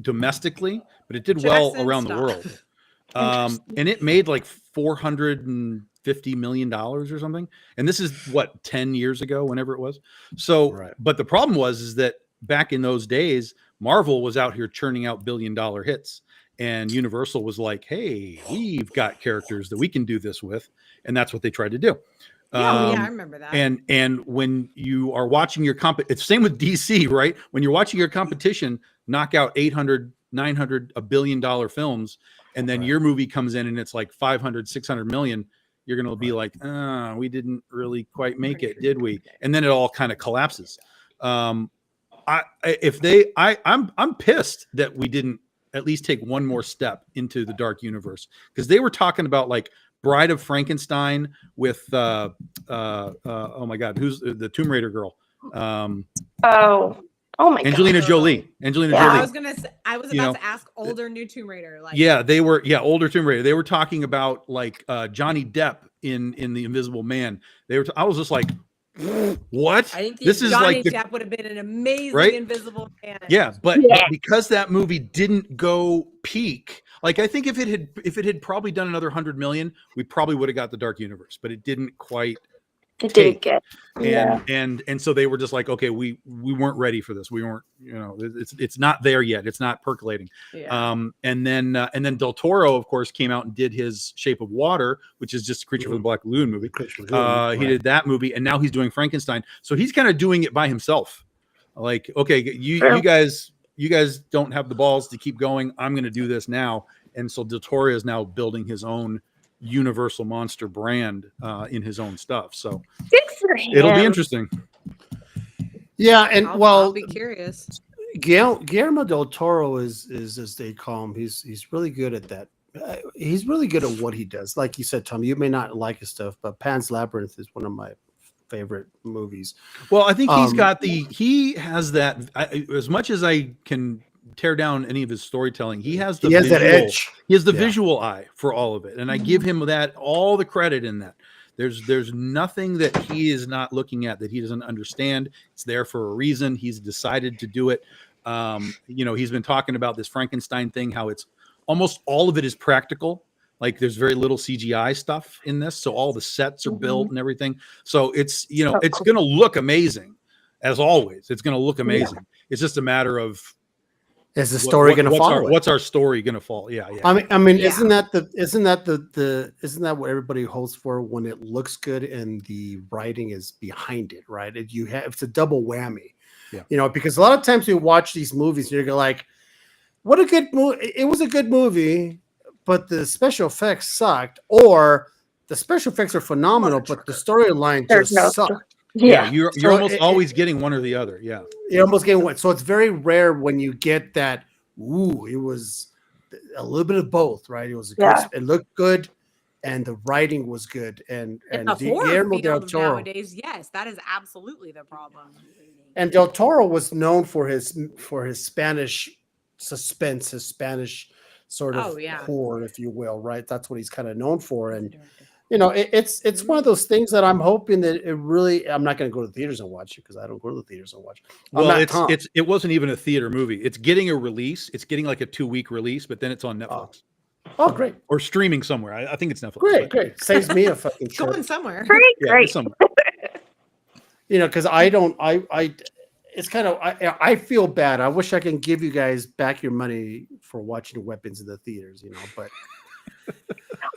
domestically, but it did well Jackson, around the stop. world. And it made like $450 million or something. And this is what, 10 years ago, whenever it was. So, Right. but the problem is that back in those days, Marvel was out here churning out $1 billion hits. And Universal was like, hey, we've got characters that we can do this with. And that's what they tried to do. Yeah, I remember that. And when you are watching your it's same with DC, right? When you're watching your competition knock out 800, 900, $1 billion films, and then your movie comes in and it's like 500, 600 million, you're going to be like, we didn't really quite make it, did we? And then it all kind of collapses. I'm pissed that we didn't at least take one more step into the dark universe, because they were talking about like Bride of Frankenstein with oh my God, who's the Tomb Raider girl? Oh my Angelina God. Jolie. Yeah. Jolie. I was You about know, to ask older new Tomb Raider. Like, they were older Tomb Raider. They were talking about like Johnny Depp in The Invisible Man. I was just like, what? I think This is Johnny like the, Depp would have been an amazing Right? Invisible Man. yeah, but Yeah. because that movie didn't go peak, like I think if it had probably done another 100 million, we probably would have got the Dark Universe, but it didn't quite. It did get. Yeah. And so they were just like, okay, we weren't ready for this. We weren't, it's not there yet. It's not percolating. Yeah. And then Del Toro, of course, came out and did his Shape of Water, which is just a Creature from the Black Lagoon movie. He did that movie, and now he's doing Frankenstein. So he's kind of doing it by himself. Like, okay, you guys don't have the balls to keep going. I'm going to do this now. And so Del Toro is now building his own Universal Monster brand in his own stuff. So Good for him. it'll be interesting. Yeah, and I'll be curious. Guillermo del Toro is as they call him. He's really good at that. He's really good at what he does. Like you said, Tom, you may not like his stuff, but Pan's Labyrinth is one of my favorite movies. Well, I think he has that, as much as I can tear down any of his storytelling, he has that edge. He has the visual eye for all of it. And I give him all the credit in that. There's nothing that he is not looking at that he doesn't understand. It's there for a reason. He's decided to do it. He's been talking about this Frankenstein thing, how it's almost all of it is practical. Like there's very little CGI stuff in this. So all the sets are built and everything. So it's, it's going to look amazing as always. It's going to look amazing. Yeah. It's just a matter of, is the story going to follow? What's our story going to fall? Yeah. I mean, isn't that what everybody hopes for when it looks good and the writing is behind it, right? It's a double whammy, because a lot of times we watch these movies and you're like, what a good movie! It was a good movie, but the special effects sucked, or the special effects are phenomenal, but the storyline just sucked. Yeah, you're almost always getting one or the other. Yeah, you're almost getting one. So it's very rare when you get that. Ooh, it was a little bit of both, right? It was it looked good, and the writing was good, and Guillermo del Toro nowadays, yes, that is absolutely the problem. And Del Toro was known for his Spanish suspense, his Spanish sort of horror, if you will, right? That's what he's kind of known for, and. It's one of those things that I'm hoping that I'm not going to go to the theaters and watch it because I don't go to the theaters and watch. Well, it wasn't even a theater movie. It's getting a release. It's getting like a 2-week release, but then it's on Netflix. Oh, great. Or streaming somewhere. I think it's Netflix. Great. Saves me a fucking trip. Going somewhere. Great. Somewhere. Because it's kind of, I feel bad. I wish I can give you guys back your money for watching Weapons in the theaters, but.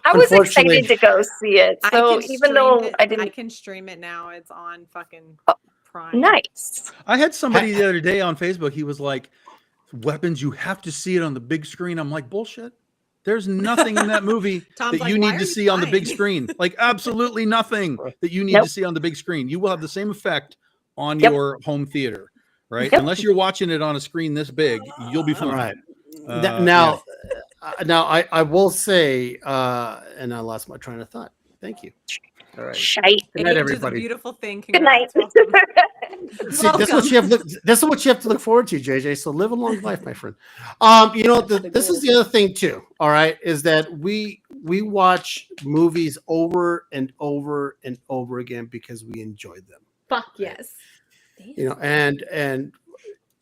I was excited to go see it. So even though I can stream it now. It's on fucking Prime. Nice. I had somebody the other day on Facebook. He was like, Weapons, you have to see it on the big screen. I'm like, bullshit. There's nothing in that movie that you need to see on the big screen. Like absolutely nothing that you need to see on the big screen. You will have the same effect on Yep. your home theater, right? Yep. Unless you're watching it on a screen this big, you'll be All fine. right. Yeah. Now I will say, and I lost my train of thought. Thank you. All right. Shite. Good night, Age is a everybody. beautiful thing. Good night. Congrats. Welcome. See, this is what you have. This is what you have to look forward to, JJ. So live a long life, my friend. You know, this is the other thing too. All right, is that we watch movies over and over and over again because we enjoy them. Fuck yes. You know,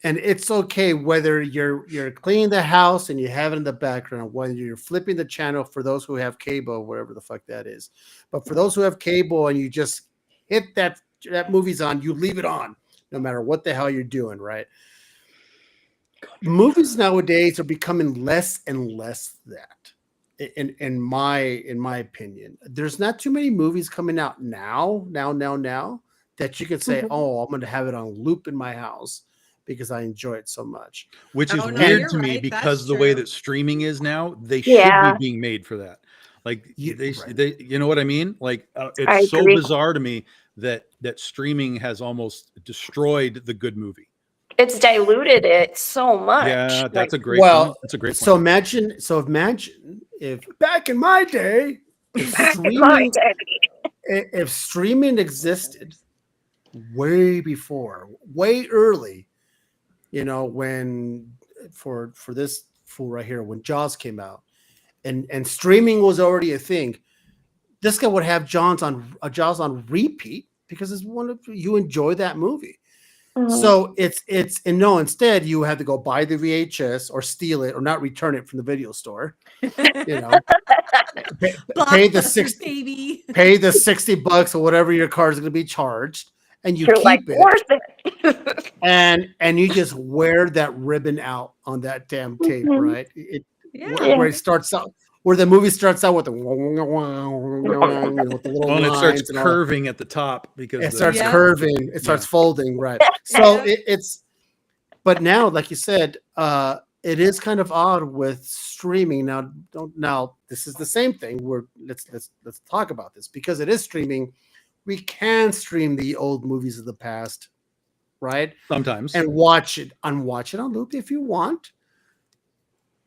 and it's okay whether you're cleaning the house and you have it in the background, whether you're flipping the channel for those who have cable, whatever the fuck that is. But for those who have cable and you just hit that movie's on, you leave it on, no matter what the hell you're doing, right? Movies nowadays are becoming less and less that. In my opinion, there's not too many movies coming out now that you could say, oh, I'm going to have it on loop in my house because I enjoy it so much. Which is Oh, no, weird you're to me right. because That's the way true. that streaming is now, they Yeah. should be being made for that. Like Right. they you know what I mean? Like I it's so agree. bizarre to me that streaming has almost destroyed the good movie. It's diluted it so much. Yeah, Like, that's a great Well, point. That's a great point. So imagine if back in my day, if back in my streaming, day. if streaming existed way before, way early, you know, when for this fool right here, when Jaws came out, and streaming was already a thing, this guy would have Jaws on repeat because it's one of you enjoy that movie. Mhm. So instead you have to go buy the VHS or steal it or not return it from the video store. You know, pay the baby. pay the $60 or whatever your car is going to be charged, and you You're keep like, it, worth it. and you just wear that ribbon out on that damn tape, Mhm. right? Yeah. Where it starts out, where the movie starts out with the, you know, with the little Well, and it lines starts and all. curving at the top because It starts Yeah. curving, it starts folding, right? So it's, but now, like you said, it is kind of odd with streaming now. Now this is the same thing. Let's talk about this because it is streaming. We can stream the old movies of the past, right? sometimes. And watch it on loop if you want.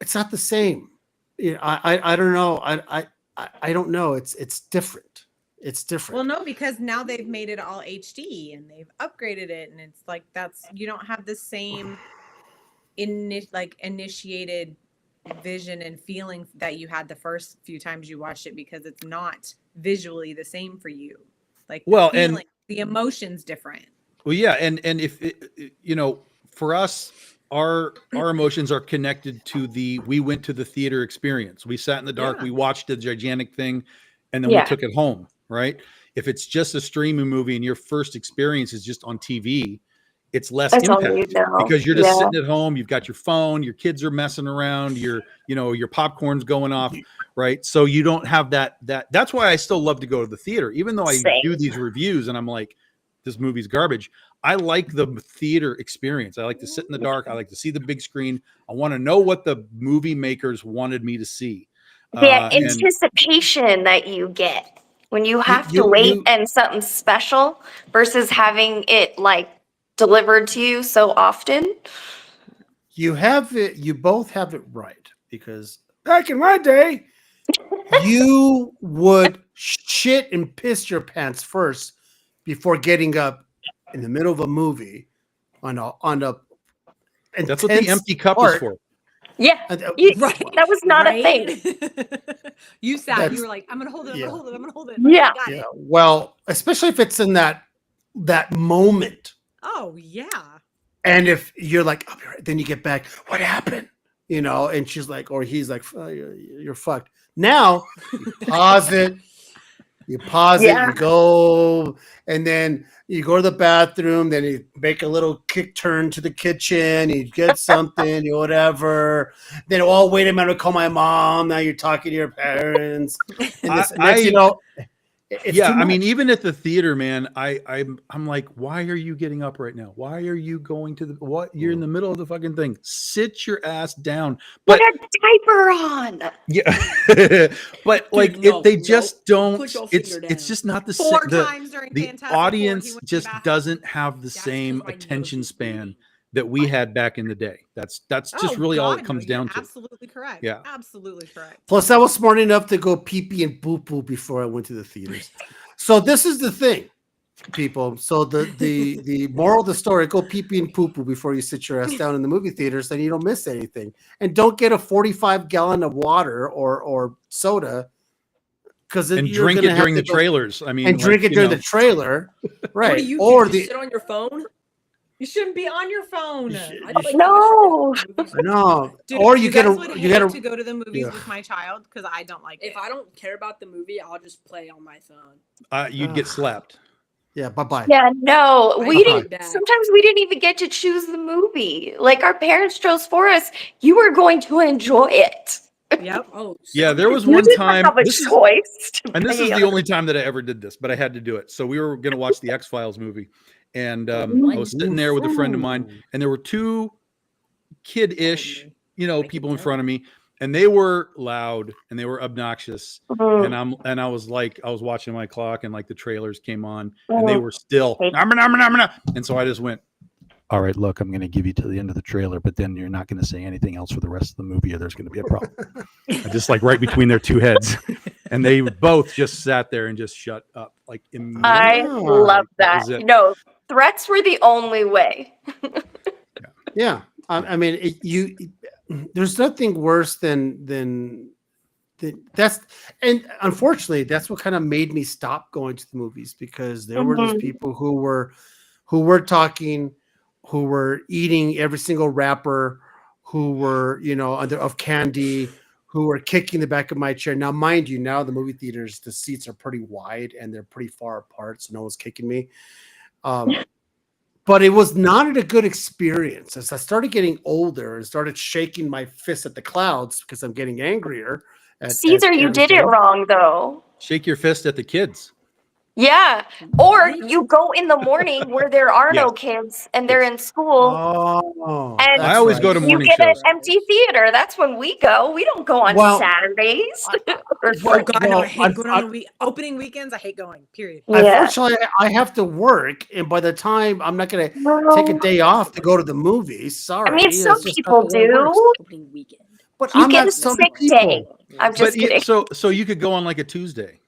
It's not the same. You know, I don't know. I don't know. It's different. It's different. Well, no, because now they've made it all HD and they've upgraded it, and it's like you don't have the same initiated vision and feeling that you had the first few times you watched it because it's not visually the same for you. Like Well, the and- feeling, the emotion's different. Well, yeah, and if you know, for us, our emotions are connected to we went to the theater experience. We sat in the dark, Yeah. we watched the gigantic thing, and then Yeah. we took it home, right? If it's just a streaming movie and your first experience is just on TV, it's less That's all impact you know. because you're just Yeah. sitting at home, you've got your phone, your kids are messing around, your popcorn's going off, right? So you don't have that that's why I still love to go to the theater, even though I Same. do these reviews and I'm like, this movie's garbage. I like the theater experience. I like to sit in the dark. I like to see the big screen. I want to know what the movie makers wanted me to see. The And anticipation that you get when you have to wait and something special versus having it like delivered to you so often. You have it. You both have it right because back in my day, you would shit and piss your pants first before getting up in the middle of a movie on a that's what the empty cup is for. Yeah. That was not a thing. You sat. That's- You were like, I'm gonna hold it. I'm yeah. gonna hold it. I'm gonna hold it. Yeah. Got Yeah. it. Well, especially if it's in that moment, Oh yeah. and if you're like, I'll be right, then you get back. What happened? You know, and she's like, or he's like, oh, you're fucked. Now you pause it. You pause it, Yeah. you go, and then you go to the bathroom, then you make a little kick turn to the kitchen, you get something, you whatever. Then, wait a minute, call my mom. Now you're talking to your parents. And next, you know, It's yeah, too I mean, much. even at the theater, man, I'm like, why are you getting up right now? Why are you going to the what? You're in the middle of the fucking thing. Sit your ass down. Put But a diaper on. yeah, but like no, they no. just don't. Put your It's finger it's down. just not the same. 4 times during The Fantastic Four, he audience went to the just bathroom. doesn't have the That's 'cause same my nose attention is span bleeding. that we had back in the day. That's just Oh, really all God, it no, comes you're down to. absolutely correct. Yeah. Absolutely correct. Plus, I was smart enough to go pee pee and boo boo before I went to the theaters. So this is the thing, people. So the moral of the story: go pee pee and poo poo before you sit your ass down in the movie theaters, then you don't miss anything. And don't get a 45-gallon of water or soda because And you're drink gonna it have during to the go trailers. I mean, and drink like, it during the trailer, What right? do you Or do? the Just sit on your phone? You shouldn't be on your phone. You should- I like No. no, Dude, or you guys get would a hate you get to a go to the movies Yeah. with my child because I don't like If it. I don't care about the movie, I'll just play on my phone. you'd get slapped. yeah. Bye bye. Yeah, no, I we hate didn't. that. Sometimes we didn't even get to choose the movie. Like our parents chose for us. You were going to enjoy it. Yep. Oh, Yeah, there was You one didn't time. have a This is choice. and this is pay the us. only time that I ever did this, but I had to do it. So we were going to watch the X-Files movie, and I was sitting there with a friend of mine, and there were two kid-ish, people in front of me, and they were loud and they were obnoxious. And I was watching my clock, and like the trailers came on, and they were still, and so I just went, all right, look, I'm going to give you to the end of the trailer, but then you're not going to say anything else for the rest of the movie, or there's going to be a problem. I just like right between their two heads, and they both just sat there and just shut up. Like I immediately. love That that. was it. No, threats were the only way. Yeah, I mean, there's nothing worse than that's, and unfortunately, that's what kind of made me stop going to the movies, because there were those people who were talking, who were eating every single wrapper, who were of candy, who were kicking the back of my chair. Now, mind you, now the movie theaters, the seats are pretty wide and they're pretty far apart, so no one's kicking me. But it was not a good experience. As I started getting older and started shaking my fist at the clouds because I'm getting angrier. Caesar, you did it wrong, though. Shake your fist at the kids. Yeah. Or you go in the morning where there are no kids and they're in school. Oh, And I always go to you morning get an shows. empty theater. That's when we go. We don't go on Saturdays. Oh God, no, I hate going on opening weekends. I hate going. Period. Unfortunately, I have to work, and by the time I'm not going to take a day off to go to the movies. Sorry, I mean, some people do. Opening weekend. But You I'm get not a some sick people. day. I'm just kidding. So you could go on like a Tuesday.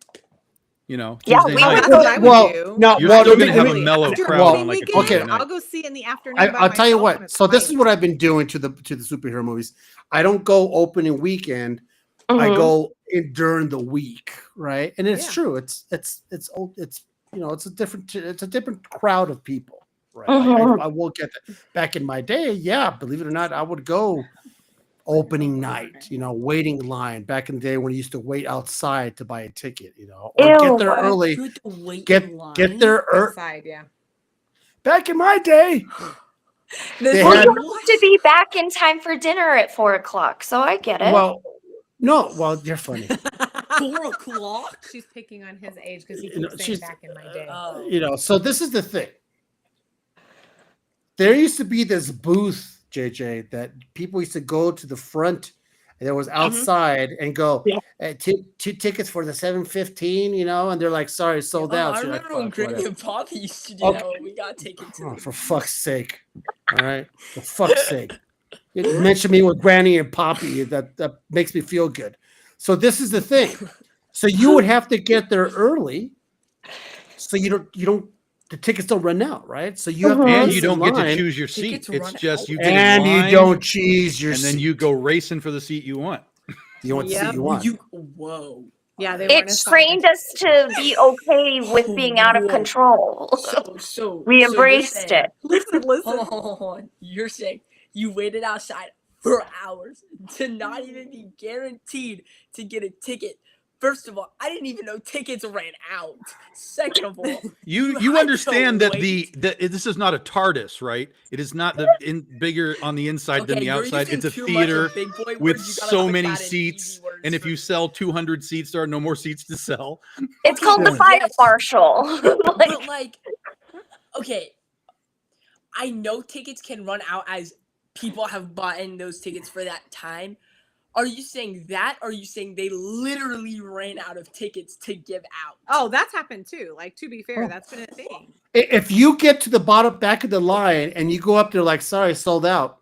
Yeah, Tuesday we night. would That's what I would do. No, You're well, still let me- gonna have let a me- mellow After crowd opening on like a weekend, Tuesday night. I'll go see it in the afternoon. by I'll tell you myself, and what. it's So this fine. is what I've been doing to the superhero movies. I don't go opening weekend. I go in during the week, right? And it's true. It's old. It's it's a different crowd of people, right? I will get that. Back in my day, yeah, believe it or not, I would go opening night, waiting in line. Back in the day when you used to wait outside to buy a ticket, or get there early. Get there early. Outside, yeah. Back in my day, they Well, had, you have to be back in time for dinner at 4:00, so I get it. well, you're funny. 4:00. She's picking on his age because he You know, keeps saying she's- back in my day. So this is the thing. There used to be this booth, JJ, that people used to go to the front, and there was outside and go, two tickets for the 7:15, and they're like, sorry, sold out. I You're like, remember when "Fuck, Granny whatever." and Poppy used to do that when we got taken to. Oh, for fuck's sake. All right. For fuck's sake. You mention me with Granny and Poppy. That makes me feel good. So this is the thing. So you would have to get there early. So you don't the tickets don't run out, right? So you have to And wait you don't in get to line, choose your seat. Tickets It's run just out. you get and in line, you don't choose your and then seat. you go racing for the seat you want. You want the seat you want. Whoa. Yeah, they weren't It trained us to be okay with being out of control. So We you're embraced saying- it. Listen. Hold on. You're saying you waited outside for hours to not even be guaranteed to get a ticket First of all, I didn't even know tickets ran out. Second of all, You had to understand that wait. this is not a TARDIS, right? It is not bigger on the inside than the you're outside. using It's a too much of theater big boy with words. You gotta so put many that in seats, easy words and if for you me. sell 200 seats, there are no more seats to sell. It's called the Okay, fire yes. marshal. But Like, like, okay, I know tickets can run out as people have bought in those tickets for that time. Are you saying that? Or are you saying they literally ran out of tickets to give out? Oh, that's happened too. Like, to be fair, Oh. that's been a thing. If you get to the bottom back of the line and you go up there like, sorry, sold out.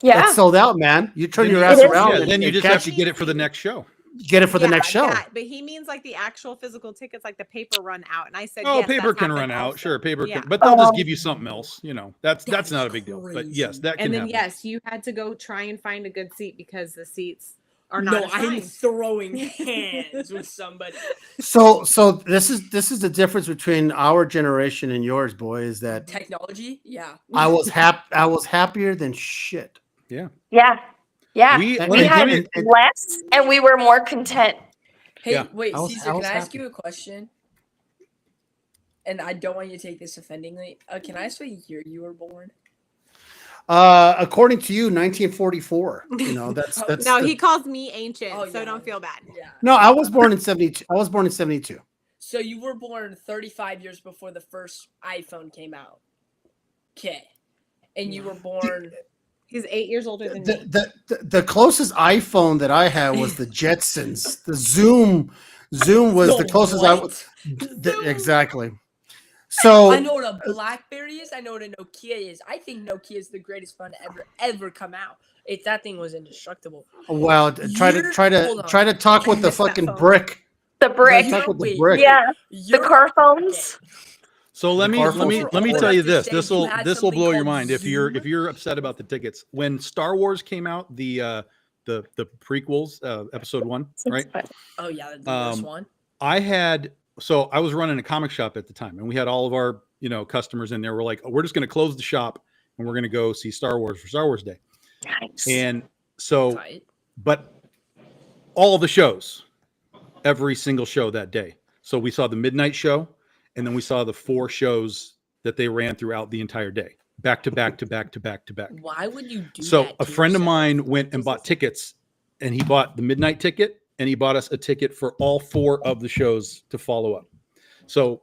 yeah. It's sold out, man. You turn Then your you- ass It is. around. Yeah, and, then you and just have catch, to get it for the next show. get it for the next show. That, but he means like the actual physical tickets, like the paper run out. And I said, Oh, yes, paper that's can happened run out, also. sure, paper Yeah. can, but they'll just Um, give you something else. You know, that's is not a big deal. But yes, crazy. that can And then happen. yes, you had to go try and find a good seat because the seats are No, not I'm assigned. throwing hands with somebody. So this is the difference between our generation and yours, boy, is that Technology, yeah. I was happier than shit. Yeah. Yeah. We And- We and- had and- and- less and we were more content. Hey, Yeah. wait, I was- Caesar, I was can I ask happy. you a question? And I don't want you to take this offendingly. Can I ask what year you were born? According to you, 1944. You know, that's No, the- he calls me ancient, Oh, so yeah. don't feel bad. Yeah. No, I was born in 72. I was born in 72. So you were born 35 years before the first iPhone came out. Okay. And you were born. He's 8 years older than me. The closest iPhone that I had was the Jetsons. The Zoom was the closest I was. Exactly. So I know what a BlackBerry is. I know what a Nokia is. I think Nokia is the greatest phone to ever come out. That thing was indestructible. well, try to Hold on. talk with the missed that fucking phone. brick. The brick. Talk with the Wait, brick. Yeah. The You're- car phones. So let The me car let me phones let me were tell you old. this. Say This you will had this will something blow your called mind if Zoom? you're upset about the tickets. When Star Wars came out, the prequels, episode 1, right? Oh, yeah, the worst Um, one. I was running a comic shop at the time, and we had all of our customers in there. We're like, oh, we're just going to close the shop and we're going to go see Star Wars for Star Wars Day. Nice. And so, Tight. but all the shows, every single show that day. So we saw the midnight show, and then we saw the 4 shows that they ran throughout the entire day, back to back to back to back to back. Why would you do So that? a to friend of yourself? mine went and bought tickets, and he bought the midnight ticket, and he bought us a ticket for all 4 of the shows to follow up. So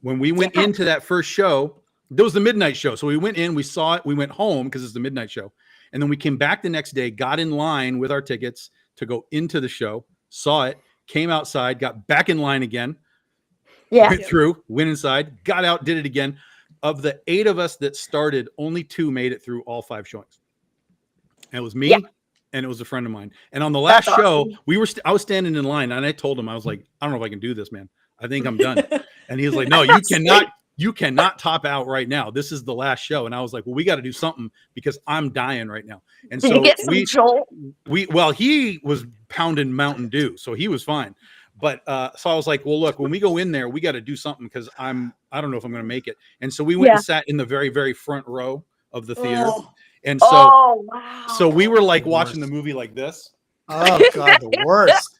when we went into that first show, there was the midnight show. So we went in, we saw it, we went home because it's the midnight show. And then we came back the next day, got in line with our tickets to go into the show, saw it, came outside, got back in line again, Yeah. went through, went inside, got out, did it again. Of the 8 of us that started, only 2 made it through all 5 showings. And it was me, Yeah. and it was a friend of mine. And on the last That's show, awesome. I was standing in line, and I told him, I was like, I don't know if I can do this, man. I think I'm done. And he was like, no, you cannot top out right now. This is the last show. And I was like, well, we got to do something because I'm dying right now. And Did so you get some jolt? he was pounding Mountain Dew, so he was fine. But so I was like, well, look, when we go in there, we got to do something because I don't know if I'm going to make it. And so we went and sat in the very, very front row of the theater. Oh, And so, Oh, wow. so we were like watching the movie like this. Oh god, the worst.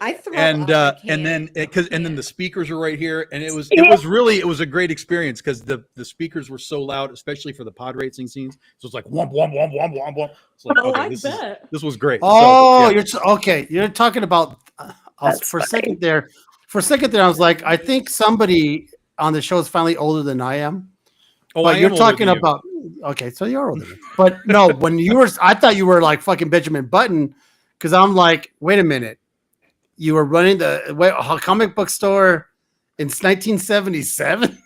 I throw And up, I and then can't. and then the speakers were right here, and it was a great experience because the speakers were so loud, especially for the pod racing scenes. So it's like womp womp womp womp womp womp. It's like, okay, this was great. Oh, So, yeah. okay. You're talking about. That's For a funny. second there, I was like, I think somebody on the show is finally older than I am. Oh, But I you're am older talking than you. about. Okay, so you're older than me. But no, when you were, I thought you were like fucking Benjamin Button, because I'm like, wait a minute, you were running a comic book store in 1977.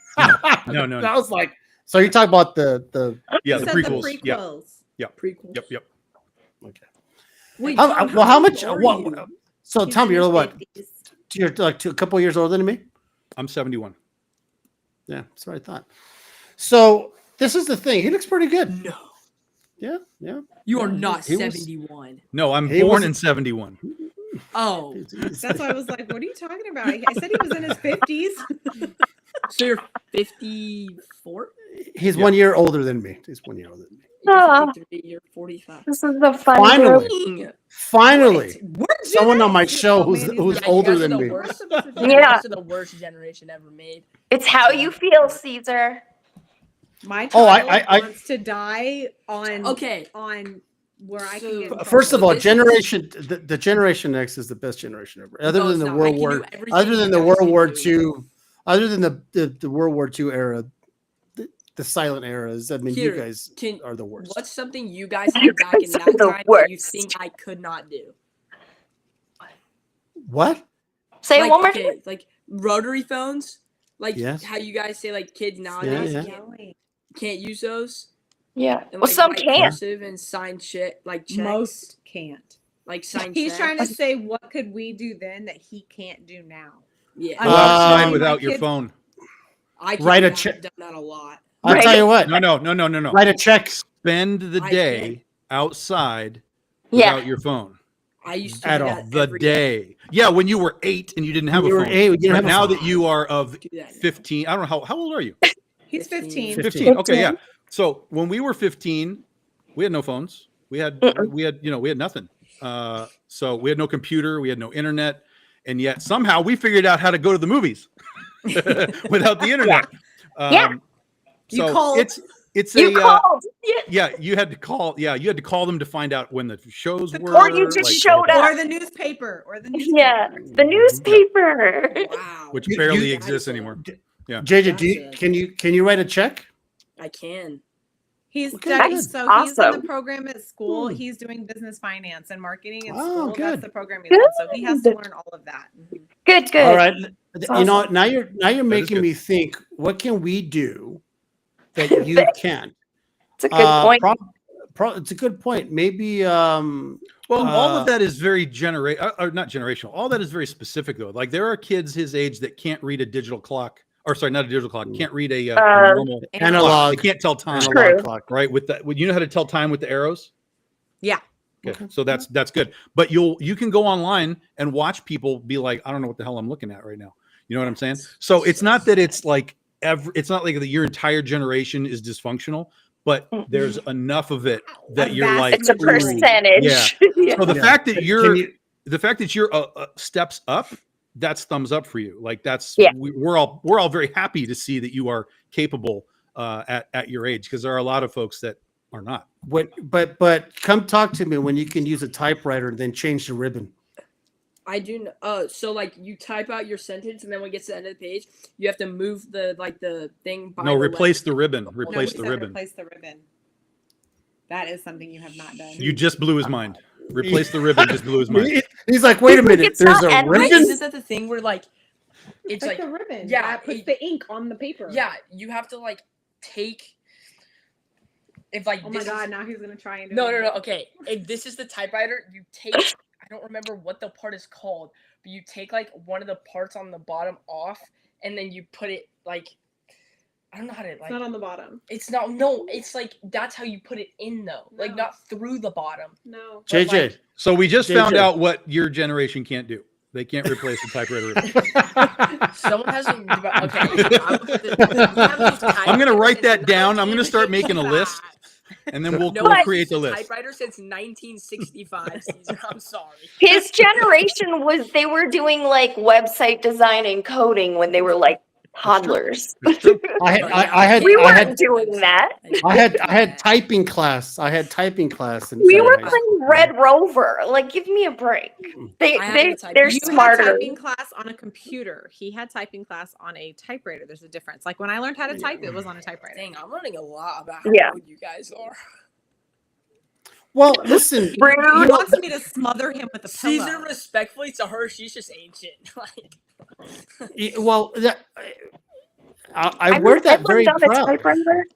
No. I was like, so you're talking about the Yeah, He the said prequels. Yeah. prequel. Yep. okay. Wait, How, John, well, how much? old are What? you? So He's tell me, in you're his what? 50s. You're like a couple years older than me. I'm 71. Yeah, that's what I thought. So this is the thing. He looks pretty good. No, Yeah. you are Yeah, not he was- 71. No, I'm He born was- in 71. Oh, That's why I was like, what are you talking about? I said he was in his 50s. so you're 54? He's Yeah. 1 year older than me. He's 1 year older than me. Ah. You're 45. This is the fun Finally. group. Dang. Finally, We're someone on my Gen X. show Oh, who's man, these who's guys you older guys are than the me. worst. Yeah. You guys are the worst generation ever made. It's how you feel, Caesar. My Oh, child I- wants to die on Okay. on where I can So- get in First of trouble. all, This is- generation the Generation X is the best generation ever, other No, than it's the not. I World can War, do everything other you than the guys World can War do. II, other than the World War II era, the silent eras. I mean, you Here, guys can- are the worst. What's something you guys You had back in guys are that the time that you worst. think I could not do? What? Say it Like, one more okay, time. like rotary phones, like Yes. how you guys say like kids nowadays yeah. can't use those. Yeah. And, Well, like, some write can't. cursive and sign shit like checks, Most can't. like sign. He's checks. trying to say what could we do then that he can't do now. Yeah, Go outside my without your kids- phone. I can Write a have check. done that a lot. I'll Right. tell you what. No. Write a check Spend the I day outside Yeah. without your phone. I used to At do all. that The every day. day. Yeah, when you were 8 and you didn't have You a were phone. 8, you didn't But have a now phone. that you are of Do that now. 15, I don't know how old are you? He's 15. 15. Okay, yeah. So when we were 15, we had no phones. We had we had nothing. So we had no computer, we had no internet, and yet somehow we figured out how to go to the movies without the internet. Yeah. You So called. it's You a called. Yeah. yeah. You had to call. Yeah, you had to call them to find out when the shows were. Or you just showed up. Or the newspaper. Yeah. The newspaper. Wow. which You- barely you- exists anymore. Yeah. JJ, That's can you write a check? I can. He's Okay, studying, good. so he's in the Awesome. program at school. Hmm. He's doing business finance and marketing at Oh, school. good. That's the program he's in. So he has to learn all of that. Good, good. All right. That's You know, awesome. now you're making good. me think. What can we do that you can't? It's a good point. It's a good point. Maybe Well, all Uh, of that is very not generational. All that is very specific, though. Like there are kids his age that can't read a digital clock, or sorry, not a digital clock. Can't read a normal clock. analog. They can't tell time, True. Analog clock. right? With that, you know how to tell time with the arrows. Yeah. Okay, so that's good. But you can go online and watch people be like, I don't know what the hell I'm looking at right now. You know what I'm saying? So it's not that it's like it's not like your entire generation is dysfunctional, but there's enough of it that A you're vast like, It's a Ooh. percentage. Yeah. So the Yeah. fact that Can you're you- the fact that you're steps up, that's thumbs up for you. Like that's Yeah. we're all very happy to see that you are capable at your age, because there are a lot of folks that are not. But come talk to me when you can use a typewriter and then change the ribbon. I do. So like you type out your sentence, and then when it gets to the end of the page, you have to move the thing. By No, the replace letter. the ribbon. No, Replace he the said ribbon. Replace the ribbon. That is something you have not done. You just blew his mind. Replace the ribbon. Just blew his mind. He's like, wait a minute. It's There's not a endless. Wait, ribbon. isn't that the thing where like it's like the ribbon. yeah, that puts it- the ink on the paper. yeah, you have to like take if like Oh my this is- god! Now he's gonna try and do No, it. no, no. Okay, if this is the typewriter, you take. I don't remember what the part is called, but you take like one of the parts on the bottom off, and then you put it like. I don't know how to It's like. not on the bottom. It's not. No, it's like that's how you put it in though. Like No. not through the bottom. No. But, JJ. like, So we just JJ. found out what your generation can't do. They can't replace the typewriter ribbon. someone has to. Okay, I'm gonna write that down. I'm gonna start making a list, and then we'll No, create the list. Typewriter since 1965. Caesar, I'm sorry. His generation they were doing like website design and coding when they were like toddlers. I had We I weren't had doing that. I had typing class. I had typing class. In We were high school. playing Red Rover. Like, give me a break. I had a type- They're You smarter. had typing class on a computer. He had typing class on a typewriter. There's a difference. Like when I learned how to type, it was on a typewriter. Dang, I'm learning a lot about how Yeah. old you guys are. Well, listen. He Rude. wants me to smother him with a Caesar, pillow. respectfully to her, she's just ancient. Like, Well, I I've wear that never very done a proud. typewriter.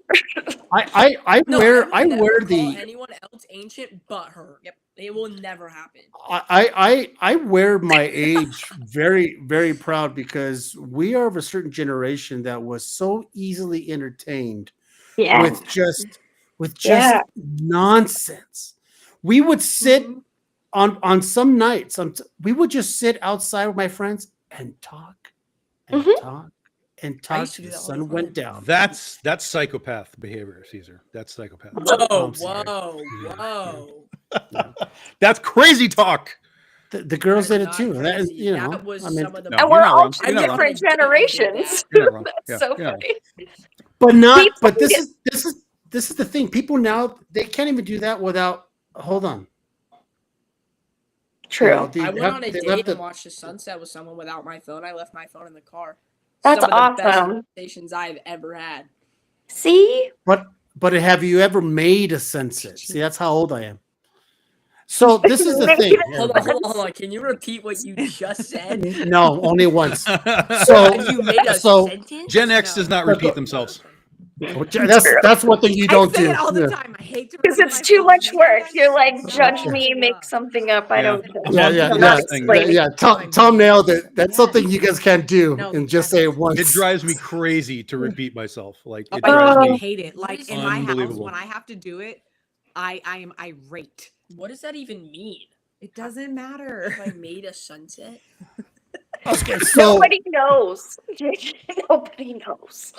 I no, wear I would never call the anyone else ancient but her. Yep, it will never happen. I wear my age very, very proud, because we are of a certain generation that was so easily entertained Yeah. with just Yeah. nonsense. We would sit Mhm. on some nights. We would just sit outside with my friends and talk and Mhm. talk and talk used to till do the that all sun the went time. down. That's psychopath behavior, Caesar. That's psychopath. Whoa, I'm sorry. whoa, whoa. That's crazy talk. The girls That did is it too. not That is, crazy. you know, That was I mean, some of the No, And you're we're not all wrong. from You're not wrong. different generations. You're not wrong. That's Yeah, so you're not wrong. funny. but not. We But this find is this is the thing. People now they can't even do that without. Hold on. True. You know, they I went have- on a they date have to- and watched the sunset with someone without my phone. I left my phone in the car. That's Some of the best awesome. conversations I've ever had. See? But have you ever made a sunset? See, that's how old I am. So this is the thing. Hold on, hold on. Can you repeat what you just said? No, only once. So Have you made a so- sentence? Gen X does not No. repeat themselves. that's one thing you don't I say do. it all the Yeah. time. I hate to Because repeat it's too myself. much Make work. that You're like, shit judge so me, make up. something up. I Yeah. don't care. Yeah, I'm yeah, not yeah, explaining. yeah. Tom nailed it. That's Yeah. something you guys can't do No, and just say it once. It drives me crazy to repeat myself. Like it I drives I me. hate it. Like in my house, Unbelievable. when I have to do it, I am irate. What does that even mean? It doesn't matter. If I made a sunset? Okay, so Nobody knows. Nobody knows.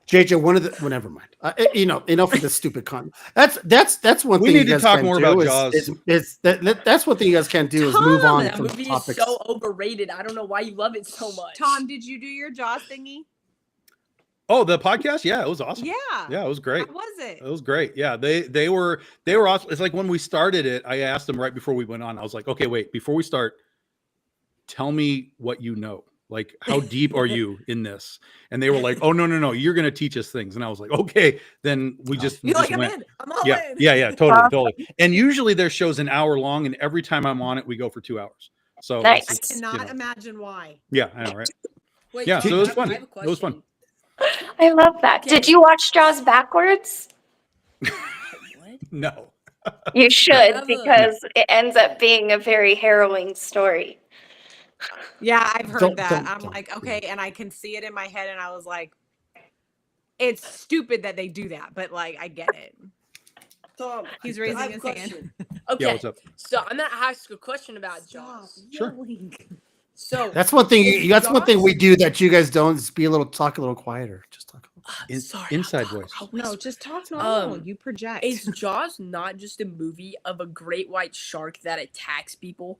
JJ, one of the well, never mind. Enough of this stupid con. That's one We thing need you to guys talk can't more do about is- Jaws. that's one thing you guys can't do is move Tom, on That from movie topics. is so overrated. I don't know why you love it so much. Tom, did you do your Jaws thingy? Oh, the podcast? Yeah, it was awesome. Yeah. Yeah, it was great. How was it? It was great. Yeah, they were awesome. It's like when we started it, I asked them right before we went on. I was like, okay, wait, before we start, tell me what you know. Like, how deep are you in this? And they were like, oh no, you're gonna teach us things. And I was like, okay, then we just, You're like, I'm went. in. I'm all Yeah, in. yeah, totally. And usually their show's an hour long, and every time I'm on it, we go for 2 hours. So Nice. I it's, cannot imagine why. yeah, I know, right? Wait, Yeah, Tom, so it was I have fun. a It was fun. question. I love that. Okay. Did you watch Jaws backwards? What? No. You should, Never. because it ends up being a very harrowing story. Yeah, I've heard Don't- that. don't- I'm don't. like, okay, and I can see it in my head, and I was like, it's stupid that they do that, but like, I get it. Tom, He's I raising have a his hand. question. Yeah, Okay, what's up? so I'm gonna ask a question about Jaws. Sure. So That's one thing. Is That's one thing Jaws- we do that you guys don't. Is talk a little quieter. Just talk. sorry, Inside I'll voice. talk, I'll No, whisper. just talk normal. You project. Is Jaws not just a movie of a great white shark that attacks people?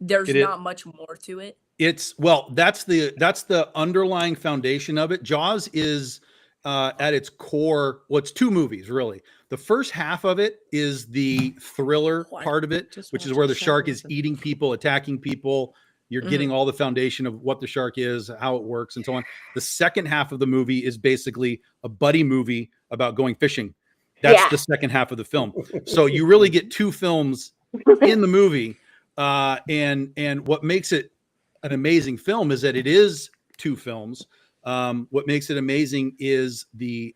There's It is. not much more to it. It's that's the underlying foundation of it. Jaws is at its core, well, it's two movies really. The first half of it is the thriller What? part of it, Just which is watch where the the shark show, is listen. eating people, attacking people. You're getting all the foundation of what the shark is, how it works, and so on. The second half of the movie is basically a buddy movie about going fishing. That's Yeah. the second half of the film. So you really get two films in the movie, and what makes it an amazing film is that it is two films. What makes it amazing is the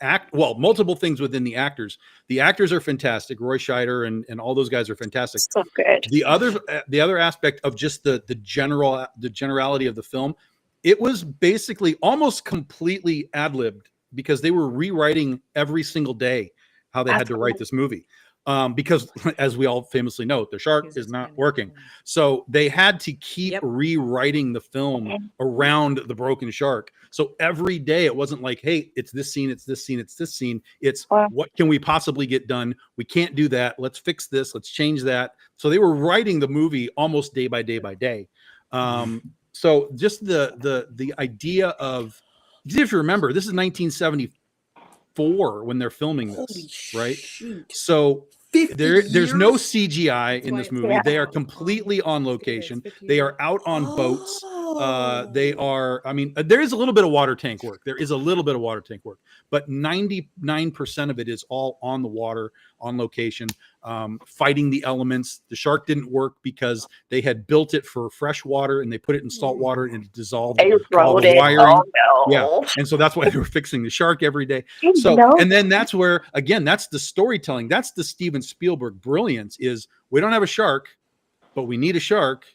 act. Well, multiple things within the actors. The actors are fantastic. Roy Scheider and all those guys are fantastic. So good. The other aspect of just the generality of the film, it was basically almost completely ad-libbed because they were rewriting every single day how they had to write this movie. Because as we all famously know, the shark is not working. So they had to keep Yep. rewriting the film around the broken shark. So every day it wasn't like, hey, it's this scene, it's this scene, it's this scene. It's Wow. what can we possibly get done? We can't do that. Let's fix this. Let's change that. So they were writing the movie almost day by day by day. So just the idea of, if you remember, this is 1974 when they're filming this, Holy right? shoot. So 50 there's no years? CGI in this movie. Yeah. They are completely on location. They are out on boats. They are, I mean, there is a little bit of water tank work. There is a little bit of water tank work, but 99% of it is all on the water, on location, fighting the elements. The shark didn't work because they had built it for fresh water and they put it in salt water and it dissolved They all wrote the it. wiring. Oh no. Yeah. And so that's why they were fixing the shark every day. You So, know? and then that's where, again, that's the storytelling. That's the Steven Spielberg brilliance is we don't have a shark, but we need a shark.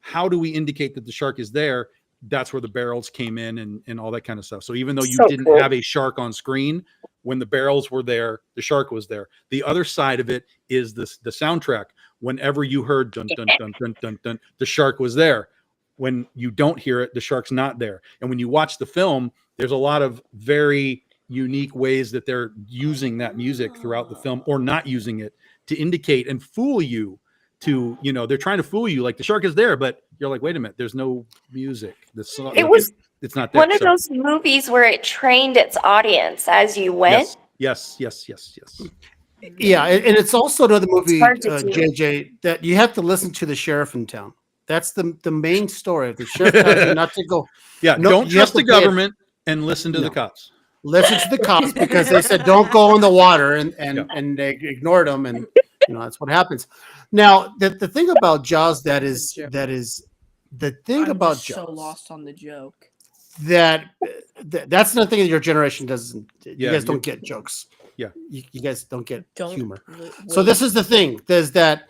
How do we indicate that the shark is there? That's where the barrels came in and all that kind of stuff. So even though you So didn't cool. have a shark on screen, when the barrels were there, the shark was there. The other side of it is the soundtrack. Whenever you heard dun, dun, dun, dun, dun, dun, the shark was there. When you don't hear it, the shark's not there. And when you watch the film, there's a lot of very unique ways that they're using that music throughout the film or not using it to indicate and fool you to, you know, they're trying to fool you like the shark is there, but you're like, wait a minute, there's no music. It was it's not there. one of those movies where it trained its audience as you went. Yes. Yeah, and it's also another movie, hard to do. JJ, that you have to listen to the sheriff in town. That's the main story. The sheriff tells you not to go. Yeah, No, don't you have trust the to pay it. government and listen to the cops. Listen to the cops because they said don't go in the water, and they ignored them, and you know that's what happens. Now the thing about Jaws that is the thing I'm about just Jaws so lost on the joke. that's another thing that your generation doesn't. You Yeah, guys don't get jokes. Yeah. You guys don't get humor. Wait. So this is the thing: there's that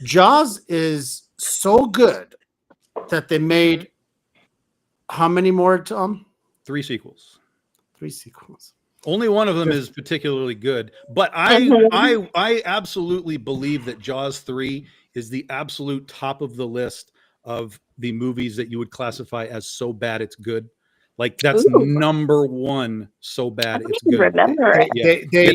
Jaws is so good that they made how many more, Tom? 3 sequels. 3 sequels. Only one of them is particularly good, but I absolutely believe that Jaws 3 is the absolute top of the list of the movies that you would classify as so bad it's good. Like that's number one, so bad it's good. Remember it. Yeah.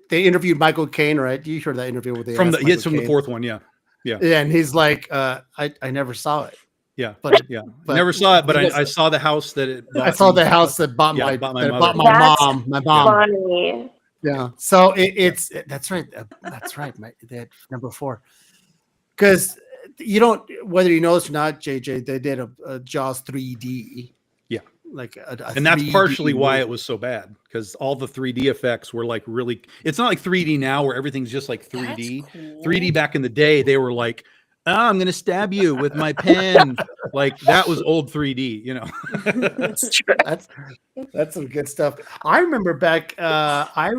They interviewed Michael Caine, right? You heard that interview with From the fourth one, yeah. Yeah, and he's like, I never saw it. Yeah, but yeah, but never saw it, but because- I saw the house that it. I saw the house that bought Yeah, my bought my that mother. bought my That's mom. My mom. Funny. Yeah. So it's that's right. That's right. That number 4. Because you don't, whether you know this or not, JJ, they did a Jaws 3D. Yeah. Like And that's 3D partially why movie. it was so bad, because all the 3D effects were like really. It's not like 3D now where everything's just like 3D. That's cool. 3D back in the day, they were like, "Oh, I'm gonna stab you with my pen." Like that was old 3D, you know. It's true. That's some good stuff. I remember back. I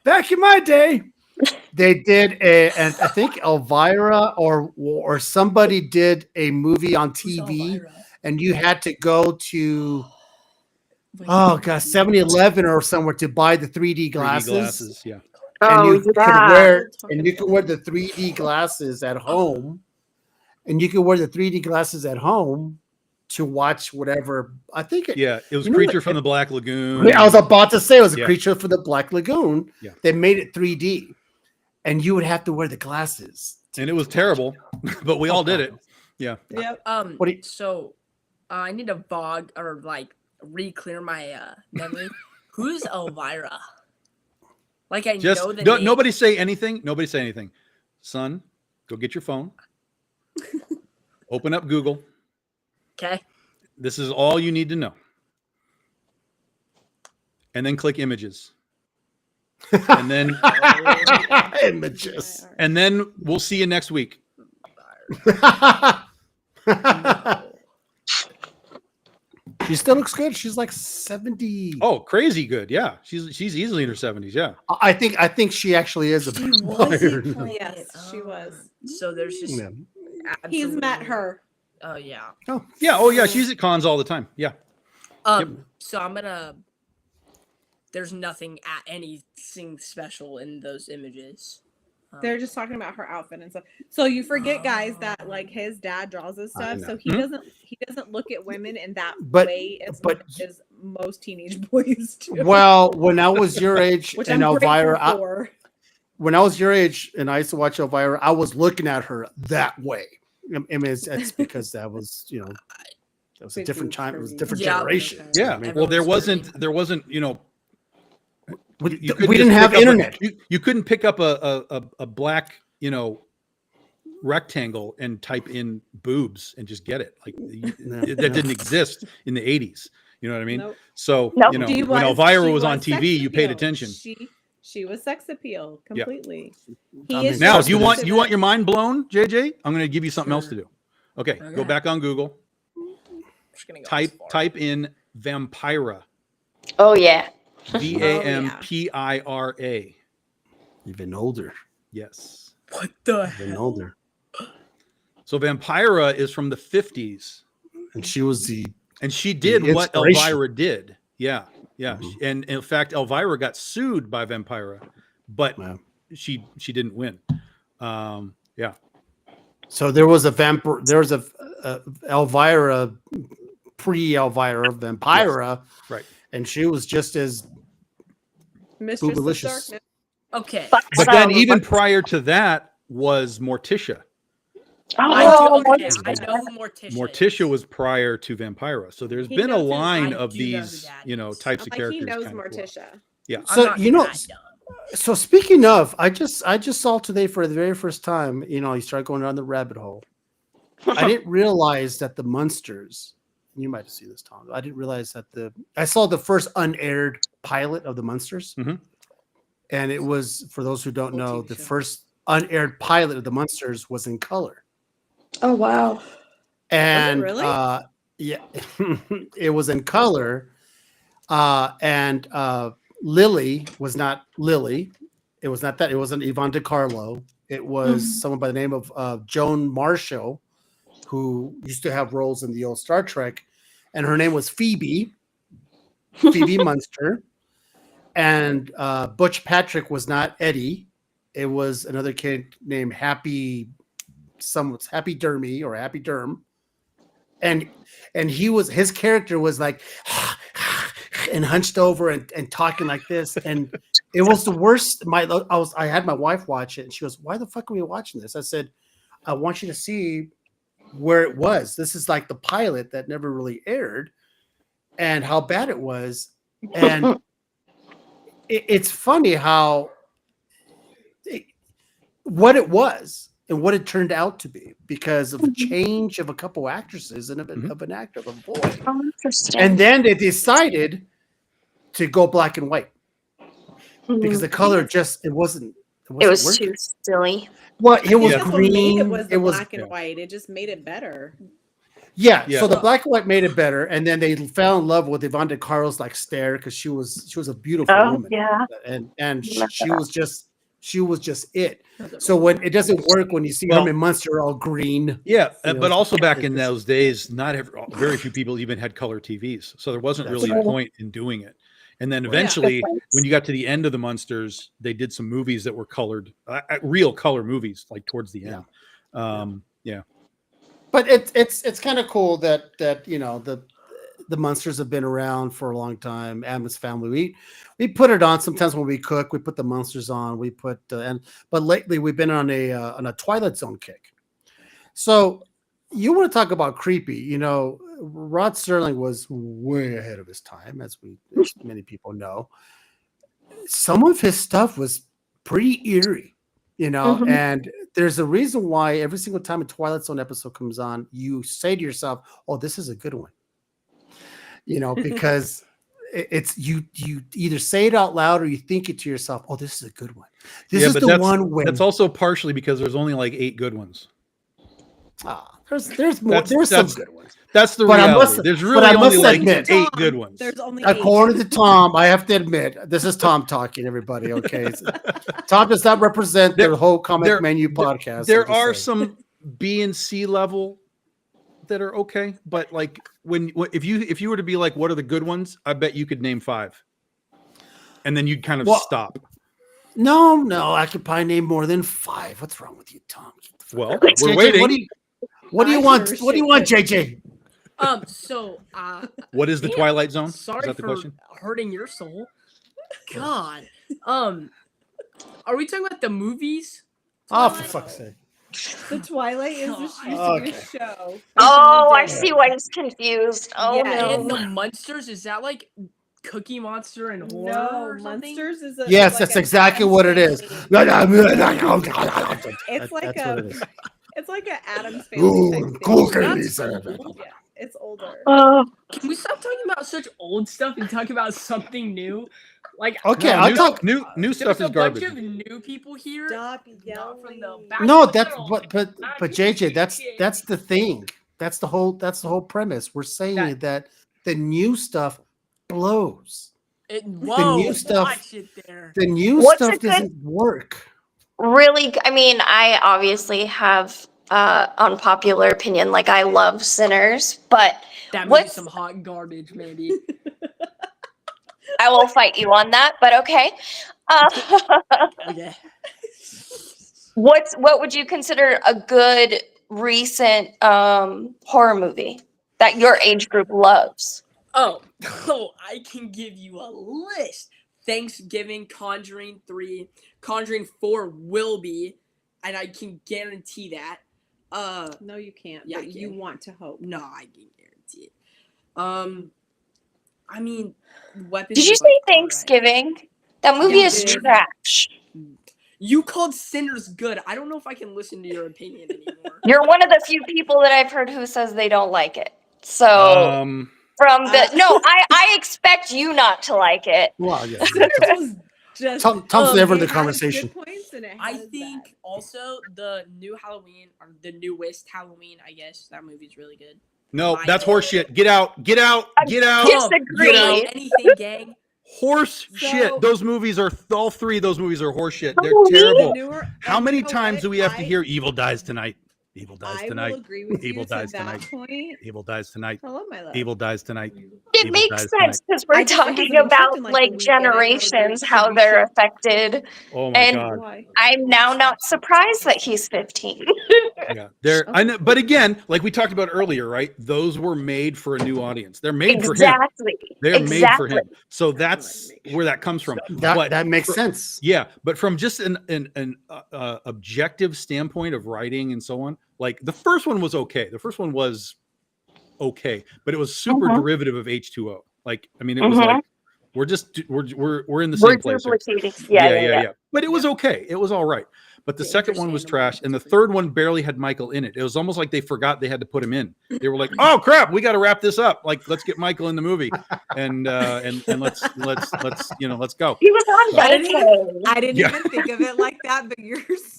back in my day, they did and I think Elvira or somebody did a movie on Who's TV, Elvira? and you had to go to Wait, 7-Eleven or somewhere to buy the 3D 3D glasses. glasses, yeah. And Oh, you could yeah. wear the 3D glasses at home, and you could wear the 3D glasses at home to watch whatever. I think Yeah, it was You know Creature what- from the Black Lagoon. I was about to say it was a Yeah. Creature from the Black Lagoon. Yeah. They made it 3D, and you would have to wear the glasses. And it was terrible, but we all did it. Yeah. Yep. What do you- So I need to re-clear my memory. Who's Elvira? Like I Just know the don't, name. nobody say anything. Nobody say anything. Son, go get your phone. Open up Google. Okay. This is all you need to know. And then click images. And then Images. and then we'll see you next week. She still looks good. She's like 70. Oh, crazy good. Yeah. She's easily in her 70s. Yeah. I think she actually is a She was vampire. playing Yes, it. she was. So there's just Yeah. He's met absolutely- her. Oh yeah. Yeah. Oh, yeah. She's at cons all the time. Yeah. So I'm gonna. There's nothing at anything special in those images. They're just talking about her outfit and stuff. So you forget, guys, that like his dad draws his I stuff, know. so he doesn't look at women in that But- way as but- much as most teenage boys do. Well, when I was your age which and I'm Elvira, grateful for. when I was your age and I used to watch Elvira, I was looking at her that way. I mean, that's because that was, that was a Big different boobs time. for It was a me. different Yeah. generation. Yeah. I mean, Well, there Everyone's wasn't, we couldn't didn't just have pick up internet. You couldn't pick up a black, rectangle and type in boobs and just get it. Like that didn't exist in the 80s. You know what I mean? Nope. So, Nope. She when was- Elvira she was on sex TV, you paid appeal. attention. She was sex appeal completely. I He is mean, Now, just do you want into your mind blown, JJ? I'm going to give you something else to Sure. do. Okay, go Okay. back on Google. Just gonna go Type this far. type in Vampira. Oh yeah. Vampira. Even older. Yes. What the Even hell? older. So Vampira is from the 50s. And she was the And she did The what inspiration. Elvira did. Yeah. Yeah. Mhm. And in fact, Elvira got sued by Vampira, but Wow. she didn't win. Yeah. So there was a Elvira, pre-Elvira, Vampira, Right. and she was just as Mistress of Boobalicious. Darkness. Okay. But But then even prior to that was Morticia. Oh, okay, I know who Morticia Morticia is. was prior to Vampira. So there's He been a knows who- line I of do know who these, that you know, is. types of Like he characters. knows kind of well. Morticia. Yeah. I'm So not you know, that dumb. so speaking of, I just saw today for the very first time. You know, you start going down the rabbit hole. I didn't realize that the Munsters. You might have seen this, Tom. I didn't realize that I saw the first unaired pilot of the Munsters, Mhm. and it was, for those who don't Cool know, TV the show. first unaired pilot of the Munsters was in color. Oh wow. And really? yeah, it was in color. And Lily was not Lily. It was not that. It wasn't Yvonne DiCarlo. It was someone by the name of Joan Marshall, who used to have roles in the old Star Trek, and her name was Phoebe Munster. And Butch Patrick was not Eddie. It was another kid named Happy Dermy or Happy Derm. And his character was like and hunched over and talking like this, and it was the worst. I had my wife watch it, and she goes, "Why the fuck are we watching this?" I said, "I want you to see where it was. This is like the pilot that never really aired, and how bad it was." And it's funny how what it was and what it turned out to be because of a change of a couple actresses and of an actor, of a boy. Oh, interesting. And then they decided to go black and white because the color just it wasn't it was working. too silly. Well, it was Yeah. That's what made green. it was the black and yeah. white. It just made it better. Yeah, Yeah. so the black and white made it better, and then they fell in love with Yvonne DiCarlo's like stare because she was a beautiful Oh woman, yeah. and Remember she that. was just it. So when it doesn't work when you see Well- them in Munster all green, Yeah, You know, but also back it in just- those days, very few people even had color TVs, so there wasn't That's really a right. point in doing it. And then Right. eventually, Good when you got to the end of the Munsters, they did some movies that were colored, real color movies, like towards the end. Yeah. but it's kind of cool that you know the Munsters have been around for a long time. Adam's Family, we put it on sometimes when we cook. We put the Munsters on. We put but lately we've been on a Twilight Zone kick. So you want to talk about creepy? You know, Rod Serling was way ahead of his time, as many people know. Some of his stuff was pretty eerie, you know, Mhm. and there's a reason why every single time a Twilight Zone episode comes on, you say to yourself, "Oh, this is a good one," you know, because it's you either say it out loud or you think it to yourself, "Oh, this is a good one." This Yeah, is but the that's- one when That's also partially because there's only like 8 good ones. there's more. There's some That's- good ones. That's the But I reality. must- There's but really I only must like admit- 8 good ones. There's only According 8. to Tom, I have to admit, this is Tom talking, everybody. Okay. Tom does not represent the whole comic menu podcast. There I'm just are saying. some B and C level that are okay, but like if you were to be like, what are the good ones? I bet you could name 5, and then you'd kind of Well, stop. No, I could probably name more than 5. What's wrong with you, Tom? Well, JJ, we're waiting. What do you I want? sure What do you should want, pick. JJ? So What is the damn, Twilight Zone? Is Sorry that the for question? hurting your soul. God. Are we talking about the movies? Oh, for fuck's sake! The Twilight is God. used to be Okay. a show. Oh, I Back in the see why he's confused. Oh Yeah, And no. the Monsters, is that like Cookie Monster and day. horror? No, or something? Monsters is a Yes, like that's an exactly Addams what it is. Family. It's like That's what it is. It's like an Adams Family type thing. Cookies. Yeah, it's older. Can we stop talking about such old stuff and talk about something new? Like, Okay, No, I'll new, talk. new there's stuff a is garbage. bunch of new people here. Stop Not from the yelling. back. No, of the that's world. but JJ, that's the thing. That's the whole premise. We're saying that the new stuff blows. Whoa, new stuff- watch it there. The new What's stuff a good- doesn't work. Really, I mean, I obviously have unpopular opinion. Like, I love Sinners, but That what's- maybe some hot garbage, maybe. I will fight you on that. But okay. Okay. What would you consider a good recent horror movie that your age group loves? Oh, I can give you a list Thanksgiving, Conjuring 3, Conjuring 4 will be, and I can guarantee that. No, you can't. Yeah, But I you can. want to hope. No, I can guarantee it. I mean, weapons. Did you is, say like, alright. Thanksgiving? That movie Yeah, is I did. trash. You called Sinners good. I don't know if I can listen to your opinion anymore. You're one of the few people that I've heard who says they don't like it. So from the no, I expect you not to like it. Well, yeah. Sinners was just. Tom's never in it the has conversation. good points and it I has think bad. also the new Halloween or the newest Halloween, I guess that movie's really good. No, My that's opinion. horseshit. Get out. Get out. Get out. Disagree. You know anything, gang? Horse So- shit. Those movies are all three of those movies are horse shit. They're Halloween? terrible. Newer, How and many you know times what? do we have to I- hear evil dies tonight? Evil dies I tonight. will agree with Evil you dies to that tonight. point. Evil dies tonight. Hello, my love. Evil dies tonight. It Evil makes dies sense because I we're just- it talking hasn't been about shipped in, like, a like week, and I know generations, there's how TV they're shows. affected. Oh my And- god. Why? I'm now not surprised that he's 15. Yeah. They're I know, but again, like we talked about earlier, right? Those were made for a new audience. They're made for him. Exactly. They're made for him. So That's that's what I make where that comes from. That But that makes for- sense. Yeah, but from just an objective standpoint of writing and so on, like the first one was okay. The first one was okay, but it was super Mhm. derivative of H2O. Like, I mean, it was Mhm. like we're in the We're same place. here. duplicating. Yeah. But it was okay. It was all right. But the The second one was understandable trash, and the difference. third one barely had Michael in it. It was almost like they forgot they had to put him in. They were like, "Oh crap, we got to wrap this up. Like, let's get Michael in the movie, and let's let's go." He was on I didn't vacay. I didn't Yeah. even think of it like that, but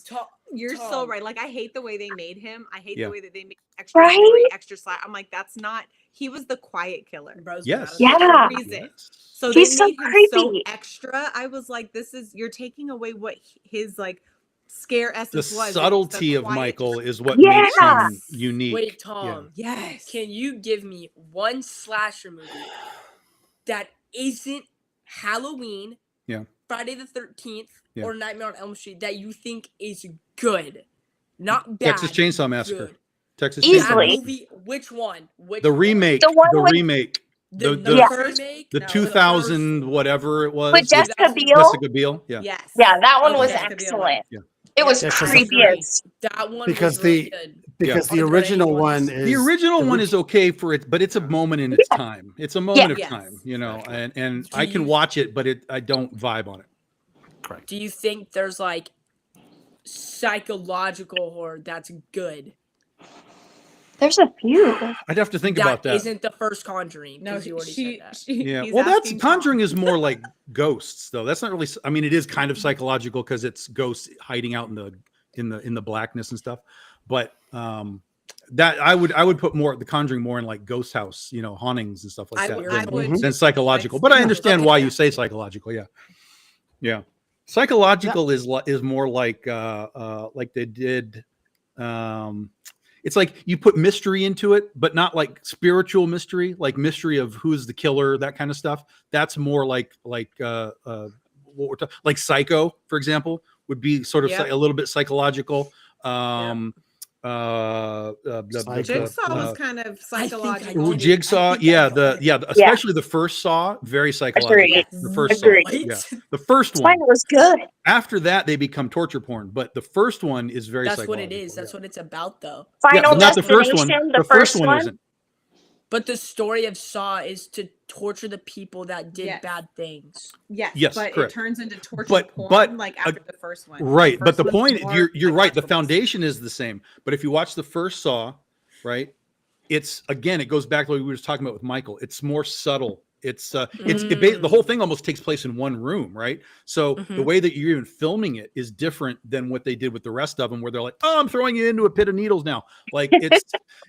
Tom, you're so Tom. right. Like I hate the way they made him. I hate Yeah. the way that they made extra Right? gory, extra slap. I'm like, that's not. He was the quiet killer. Bro's Yes. mad at Yeah. us. For a reason. Yes. So He's they so made him so creepy. extra. I was like, this is you're taking away what his like scare The essence was. It's subtlety of quiet- Michael is what makes him Yes. unique. Wait, Tom. Yes. Can you give me one slasher movie that isn't Halloween, Yeah. Friday the 13th, Yeah. or Nightmare on Elm Street that you think is good? Not bad. Texas Chainsaw Massacre. good. Texas Easily. That Chainsaw Massacre. movie, which one? Which The one? remake. The one The with- remake. The, the- the first- remake? The No, 2000 first whatever it was. With Jessica 2000 Biel. Jessica Biel. Yeah. Yes. Yeah, that one Oh, was Jessica Biel. excellent. Yeah. It was Yeah, 'cause creepy the- as That one Because was really the- good. Because Yeah. the Are there original any one ones- is The original the one ri- is okay for it, but it's a moment in its time. It's a moment of Yes. time, you know, and Do I can you- watch it, but I don't vibe on it. correct. Do you think there's like psychological horror that's good? there's a few. I'd have to think about that. Isn't the first Conjuring. No, 'cause you already said that. Yeah. he's Well, that's asking Conjuring Tom. is more like ghosts, though. That's not really. I mean, it is kind of psychological because it's ghosts hiding out in the blackness and stuff. But that I would put more the Conjuring more in like ghost house, you know, hauntings and stuff like I that would- than, I would- Mhm. than psychological. But I understand Okay. why you say psychological. Yeah. Yeah. Psychological is more like they did. It's like you put mystery into it, but not like spiritual mystery, like mystery of who's the killer, that kind of stuff. That's more like what we're talking, like Psycho, for example, would be sort of Yeah. a little bit psychological. Jigsaw was kind of psychological. I Jigsaw, think yeah, that's especially the first Saw, very psychological. Agreed. The first Agreed. Saw, yeah. The first Mine one. was good. After that, they become torture porn, but the first one is very That's what psychological. it is. That's yeah. what it's about, though. Yeah, Final but not the first one. Destination. The first one isn't. But the story of Saw is to torture the people that did Yes. bad things. Yes, Yes, but correct. it turns into torture But- porn but, like after the first one. Right, but first the one's point more you're right. The psychological. foundation is the same. But if you watch the first Saw, right, it's again it goes back to what we were just talking about with Michael. It's more subtle. The whole thing almost takes place in one room, right? So the Mhm. way that you're even filming it is different than what they did with the rest of them, where they're like, "Oh, I'm throwing you into a pit of needles now." Like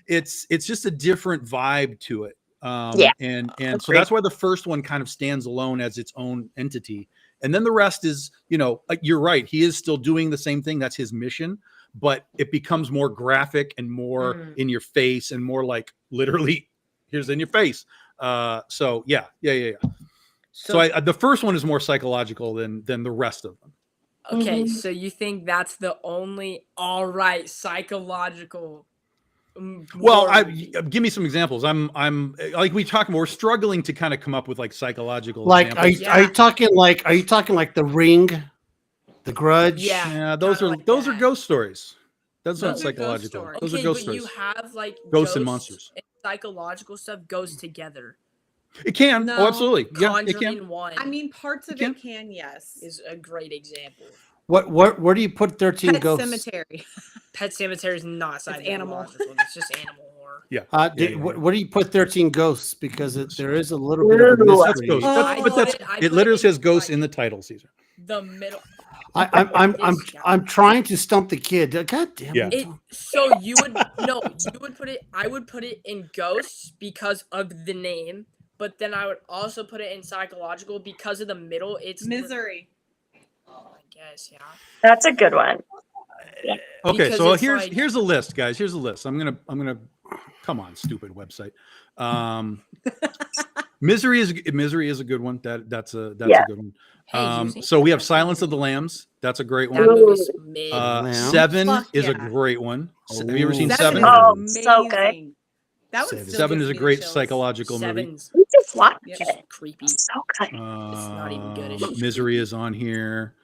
it's just a different vibe to it. Yeah. And so Agreed. that's why the first one kind of stands alone as its own entity. And then the rest is, you know, you're right. He is still doing the same thing. That's his mission, but it becomes more graphic and more in your face and more like literally here's in your face. So yeah. So the first one is more psychological than the rest of them. Okay, Mhm. so you think that's the only all right psychological Well, more- give me some examples. I'm like we're struggling to kind of come up with like psychological Like, examples. are you talking like The Ring, The Grudge? Yeah. Yeah, those are kinda like those are that. ghost stories. Those aren't Those are ghost psychological. stories. Those are Okay, ghost but you stories. have like Ghosts and monsters. and psychological stuff goes together. It can. No. Oh, absolutely. Yeah, it Conjuring can. 1 I mean, parts of You it can, yes. is a great example. Where do you put 13 Pet Ghosts? Cemetery. Pet Cemetery is not animal. psychological. It's just animal horror. Yeah. Where do you put 13 Ghosts? Because there is a little bit of a Ooh. That's mystery. ghost. Oh. But that's I it. put Literally in, says ghosts like, in the title, Caesar. the middle. I'm trying to stump the kid. God damn Yeah. it. So you would put it. I would put it in ghosts because of the name, but then I would also put it in psychological because of the middle. It's Misery. I guess, yeah. That's a good one. Okay, Because so it's here's like- here's a list, guys. Here's a list. I'm gonna come on, stupid website. Misery is a good one. That's a Yeah. good one. Hey, using So we have that Silence of the movie- Lambs. That's a great That one. movie's mid. Lamb? Seven Fuck is a yeah. great one. Have you ever seen Ooh. Seven? Oh, is so good. amazing. That one Seven. still Seven gives is a me great chills. psychological movie. Seven's We just watched Yep. just it. creepy. So good. not even good, it's just Misery is on here.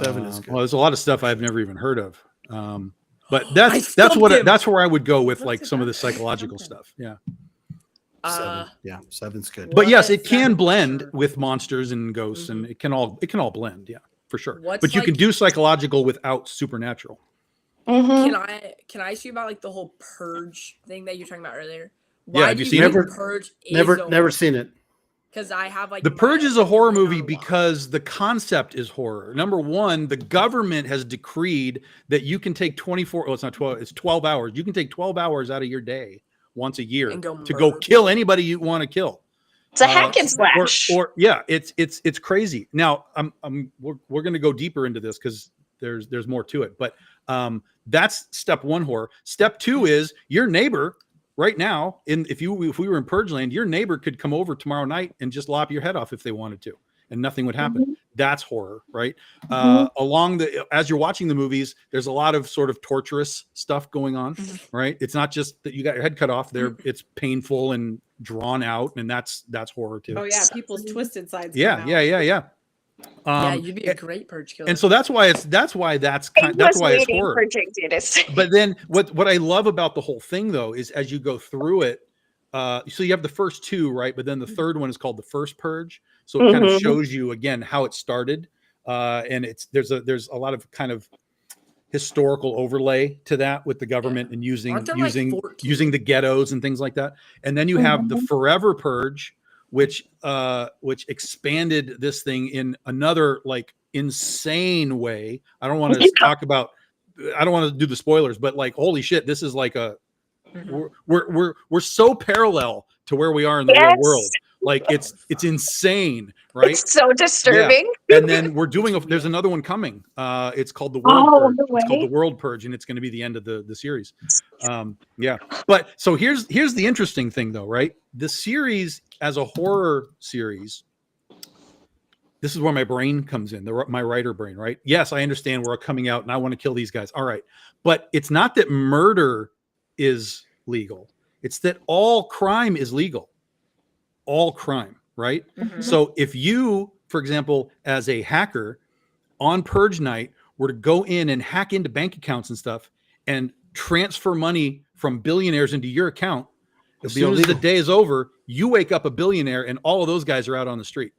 Seven is good. Well, there's a lot of stuff I've never even heard of. But I that's stumped him. that's where I would go with What's like it some of the about? psychological Something. stuff. Yeah. Seven. Yeah, seven's good. But yes, it What's can that blend picture? with monsters and ghosts, and it can all blend. Yeah, for sure. What's But you can like- do psychological without supernatural. Mhm. Can I ask you about like the whole purge thing that you were talking about earlier? Yeah, have you seen think it? Purge Never seen it. Because I have like The Purge is a horror movie because because the concept is horror. Number one, the government has decreed that you can take 24, oh, it's not 12, it's 12 hours. You can take 12 hours out of your day once a year And go to go murder kill anybody you want to kill. It's a hack and Or, slash. or yeah, it's crazy. Now we're going to go deeper into this because there's more to it. But that's step one horror. Step two is your neighbor right now. If we were in Purge Land, your neighbor could come over tomorrow night and just lop your head off if they wanted to, and nothing would happen. That's horror, right? As you're watching the movies, there's a lot of sort of torturous stuff going on, right? It's not just that you got your head cut off there; it's painful and drawn out, and that's horror too. Oh yeah, people's twisted sides. Yeah, come out. yeah. yeah, you'd be a great purge killer. And so that's why it's horror. But then what I love about the whole thing though is as you go through it, so you have the first two, right? But then the third one is called the First Purge. So it kind of shows you again how it started. And there's a lot of kind of historical overlay to that with the government and using Aren't there, like, 14? using the ghettos and things like that. And then you have the Forever Purge, which expanded this thing in another like insane way. I don't want to I don't want to do the spoilers, but like holy shit, this is like we're so parallel to where we are in the real world. Like it's insane, right? It's so disturbing. And then we're doing there's another one coming. It's called the World Purge. No It's called way. the World Purge, and it's going to be the end of the series. Yeah. But so here's the interesting thing though, right? The series as a horror series, this is where my brain comes in, my writer brain, right? Yes, I understand we're coming out and I want to kill these guys. All right. But it's not that murder is legal. It's that all crime is legal. All crime, right? So if you, for example, as a hacker on Purge night were to go in and hack into bank accounts and stuff and transfer money from billionaires into your account, as soon as the day is over, you wake up a billionaire and all of those guys are out on the street.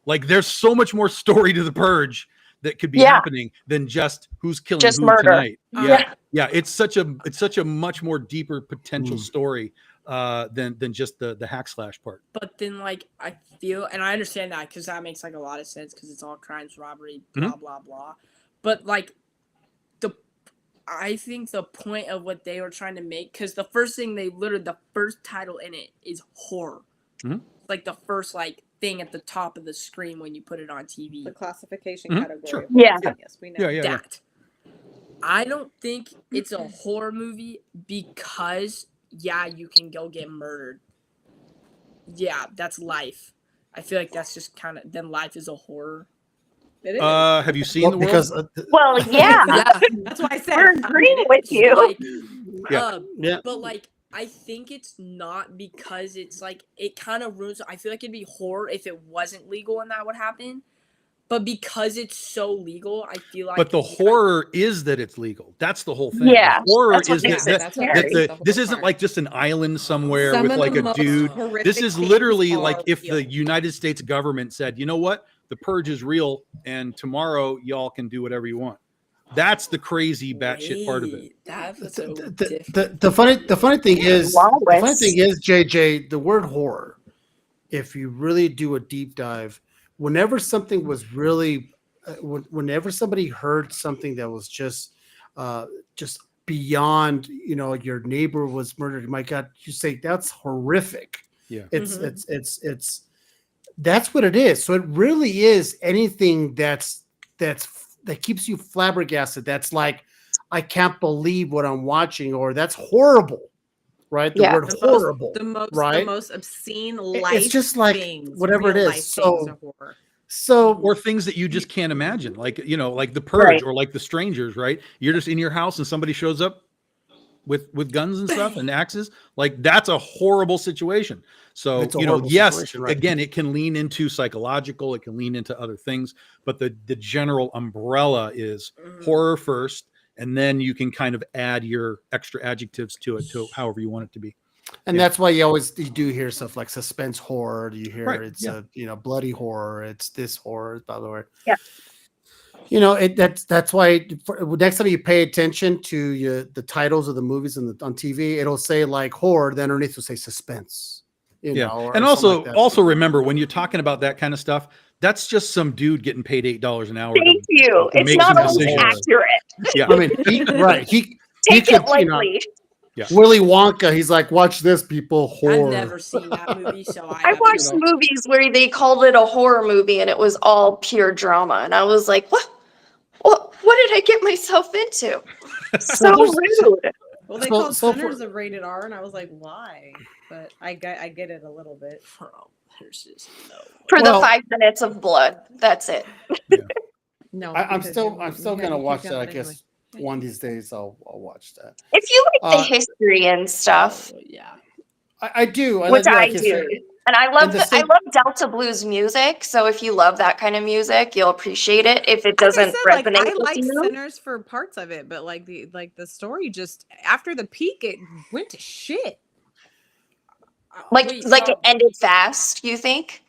Like there's so much more story to the Purge that could be happening than just who's killing Just who murder. tonight. Yeah. Yeah. It's such a much more deeper potential story than just the hack slash part. But then, like, I feel, and I understand that because that makes like a lot of sense because it's all crimes, robbery, blah blah blah. But like, I think the point of what they were trying to make, because the first thing the first title in it is horror, like the first like thing at the top of the screen when you put it on TV. The classification Mhm, category. sure. of Yeah. horror. Yes, we know. Yeah. That I don't think it's a horror movie because you can go get murdered. Yeah, that's life. I feel like that's just kind of then life is a horror. It is. Have you seen the world? Because Well, yeah. Yeah, That's why I said We're agreeing with you. like Yeah. Yeah. But like, I think it's not because it's like it kind of ruins. I feel like it'd be horror if it wasn't legal and that would happen. But because it's so legal, I feel like. But the horror is that it's legal. That's the whole thing. Yeah, The horror that's what is makes that, it that's scary. what makes it the this horror isn't part. like just an island somewhere Some with of like the a most dude. horrific This is things literally are like if real. the United States government said, you know what, the purge is real, and tomorrow y'all can do whatever you want. That's the crazy batshit part of it. Wait, that's so The funny thing is, JJ, the word horror, if you really do a deep dive, whenever something was really, whenever somebody heard something that was just beyond, your neighbor was murdered, my God, you say that's horrific. Yeah. It's that's what it is. So it really is anything that keeps you flabbergasted. That's like, I can't believe what I'm watching, or that's horrible, right? The word horrible, the most obscene life. It's just like things, whatever it real is. life So, things are horror. Or things that you just can't imagine, like like the purge, Right. or like the strangers, right? You're just in your house and somebody shows up with guns and stuff and axes. Like, that's a horrible situation. So, It's a horrible yes, situation, right. again, it can lean into psychological, it can lean into other things, but the general umbrella is horror first, and then you can kind of add your extra adjectives to it, to however you want it to be. and that's why you do hear stuff like suspense horror. You hear Right, it's yeah. bloody horror. It's this horror, by the way. Yeah. That's why next time you pay attention to the titles of the movies on TV, it'll say like horror, then underneath will say suspense. Or And something like that. also remember, when you're talking about that kind of stuff, that's just some dude getting paid $8 an hour. Thank you. to It's make not some always decisions. accurate. Yeah. I mean, he Take could, it lightly. Willy Wonka. He's like, watch this, people. Horror. I've never seen that movie, so I watched movies where they called it a horror movie and it was all pure drama, and I was like, what did I get myself into? So rude. Well, they So- called so for- Sinners a rated R, and I was like, why? But I get it a little bit. Bro, there's just no. For Well- the 5 minutes of blood. That's it. No, I'm because still you gonna had to watch kick that. out I anyway. guess one of these days I'll watch that. If you like the Uh, history and stuff, Yeah. I do. which like I you do. said, And I love the I same- love Delta Blues music. So if you love that kind of music, you'll appreciate it. If it Like I doesn't said, like, resonate I with like you, Sinners for parts of it, but like the story just after the peak, it went to shit. like Wait, it ended fast, you think?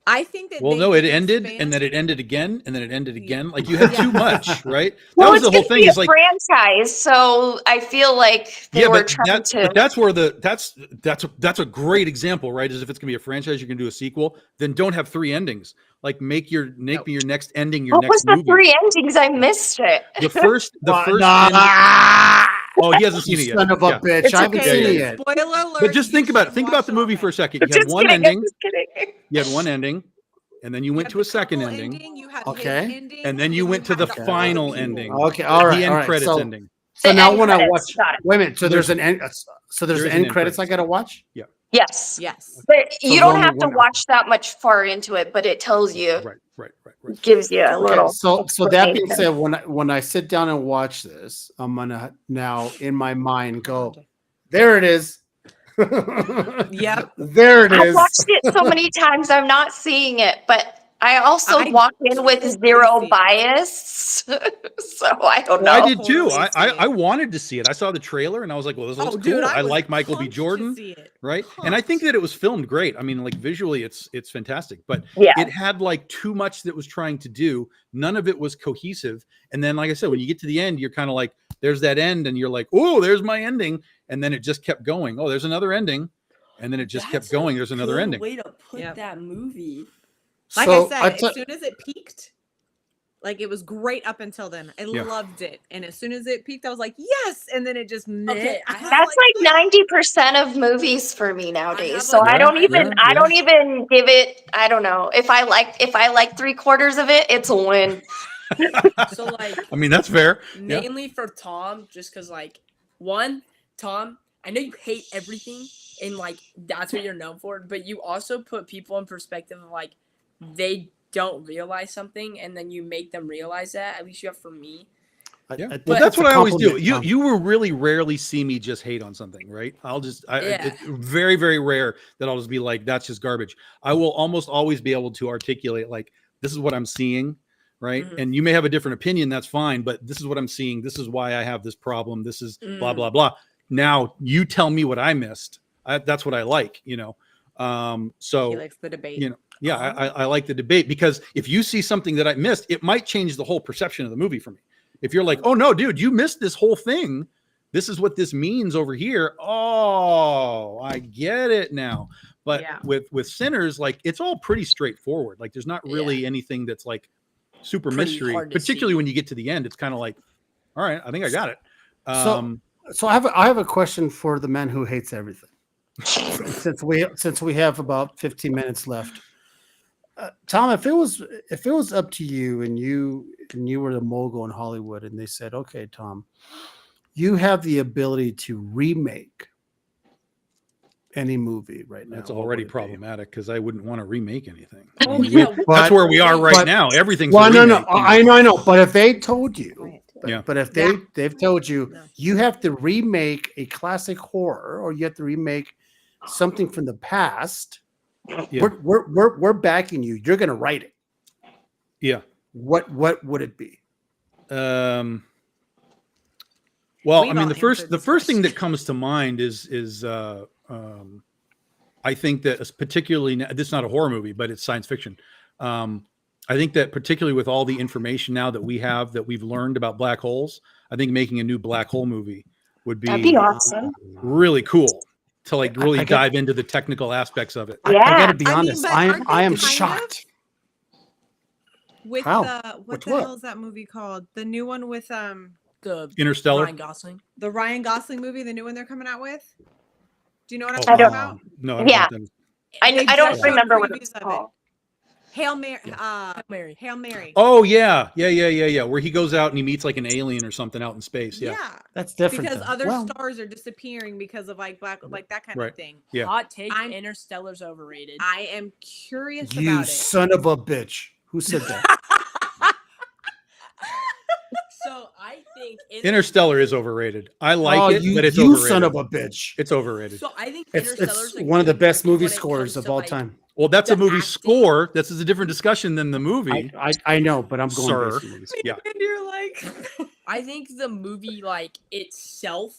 I think that Well, they no, it could ended, expand- and then it ended again, and then it ended Yeah. again. Like, you had too much, right? Well, That was it's the whole gonna thing. be Is a like, franchise, so I feel like they were trying to. but that's where that's a great example, right? Is if it's gonna be a franchise, you can do a sequel. Then don't have 3 endings. Like, make me your next ending your What was next the movie. 3 endings? I missed it. The first nah, ending- Oh, he hasn't you seen it yet. son of a Yeah. bitch! It's I haven't okay. seen Yeah, it yeah. yet. Spoiler alert! But just you think about it. should Think watch about the it all movie for a night. second. You had Just one kidding. ending. I'm just kidding. You had one ending, and then you went had to the a second couple ending, you had Okay. his ending, and then you went to had the other final people. ending. Okay, all right, the end all right. credits So, ending. so The now end when I credits, watch, got it. wait a minute. So there's There's- an end. So there's there an is an end end credits I credits. gotta watch. Yes. Yes. But So you don't only have to one- watch that much far into it, but it tells you, Right. gives you a Okay, little. so that being explanation. said, when I sit down and watch this, I'm gonna now in my mind go, there it is. Yep. There it I've is. watched it so many times, I'm not seeing it, but I also I walk in with totally zero see it. bias, so I don't Well, know. I did too. Totally see I it. wanted to see it. I saw the trailer and I was like, well, this looks Oh, dude, cool. I was like Michael B. pumped to Jordan, see it. right? And I think that it was filmed great. I mean, like, visually, it's fantastic, but Yeah. it had like too much that it was trying to do. None of it was cohesive. And then, like I said, when you get to the end, you're kind of like, there's that end, and you're like, oh, there's my ending. And then it just kept going. Oh, there's another ending. And then it just That's kept going. a There's another good ending. way to put Yep. that movie. Like So, I said, I as soon as it peaked, like it was great up until then. I Yeah. loved it, and as soon as it peaked, I was like, yes. And then it just Okay, I have That's like 90% of movies for me nowadays. have So like- I don't Yeah, even yeah, I yeah. don't even give it. I don't know if I like 3/4 of it, it's a win. So like I mean, that's fair. Yeah. mainly for Tom, just because like Tom, I know you hate everything and like that's what you're known for, but you also put people in perspective of like they don't realize something and then you make them realize that. At least you have for me. Yeah, I think well, that's a what I always do. compliment, Tom. You will really rarely see me just hate on something, right? Yeah. It's very, very rare that I'll just be like, that's just garbage. I will almost always be able to articulate like, this is what I'm seeing, right? Mhm. And you may have a different opinion, that's fine, but this is what I'm seeing. This is why I have this problem. This is blah, blah, blah. Now you tell me what I missed. That's what I like, He so, likes the debate. yeah, I like the debate, because if you see something that I missed, it might change the whole perception of the movie for me. If you're like, oh no, dude, you missed this whole thing. This is what this means over here. Oh, I get it now. But Yeah. with Sinners, like it's all pretty straightforward. Like there's not really anything that's like super Pretty mystery, hard to particularly see. when you get to the end. It's kind of like, all right, I think I got it. So I have a question for the man who hates everything. since we have about 15 minutes left, Tom, if it was up to you and you were the mogul in Hollywood and they said, okay, Tom, you have the ability to remake any movie right now. That's what would already it be? problematic because I wouldn't want to remake anything. Oh, I mean, yeah. that's where we are right but- now. Everything's Well, a no, remake, I know. But if they told you, Yeah. but if Yeah. they've told you No. you have to remake a classic horror or you have to remake something from the past, Yeah. we're backing you. You're going to write it. Yeah. What would it be? Well, We've I mean, all the first answered this thing that question. comes to mind is I think that particularly, this is not a horror movie, but it's science fiction. I think that particularly with all the information now that we have, that we've learned about black holes, I think making a new black hole movie would That'd be be awesome. really cool to like really I get- dive into the technical aspects of it. I Yeah. got to be I mean, honest. but I aren't am they kind shocked. With How? what With the what? hell is that movie called? The new one with The Interstellar. Ryan Gosling. the Ryan Gosling movie, the new one they're coming out with. Do you know what I'm Oh, I talking don't- about? No, I don't Yeah. know what that is. They I don't just showed remember what previews it's of it. called. Hail Mary. Mary. Hail Mary. Oh yeah, where he goes out and he meets like an alien or something out in space. Yeah, That's different. Because though. other Well, stars are disappearing because of like that kind Right. of thing. Yeah. Hot take: I'm- Interstellar's overrated. I am curious you about it. son of a bitch. Who said that? So I think Interstellar is overrated. I like oh, it, you, but it's you overrated. son of a bitch. It's overrated. So I think It's Interstellar's a one of the good best movie when it scores comes of to, all like, time. Well, that's a the movie acting- score. This is a different discussion than the movie. I know, but I'm going Sir. based on movies. Yeah. And you're like, I think the movie like itself,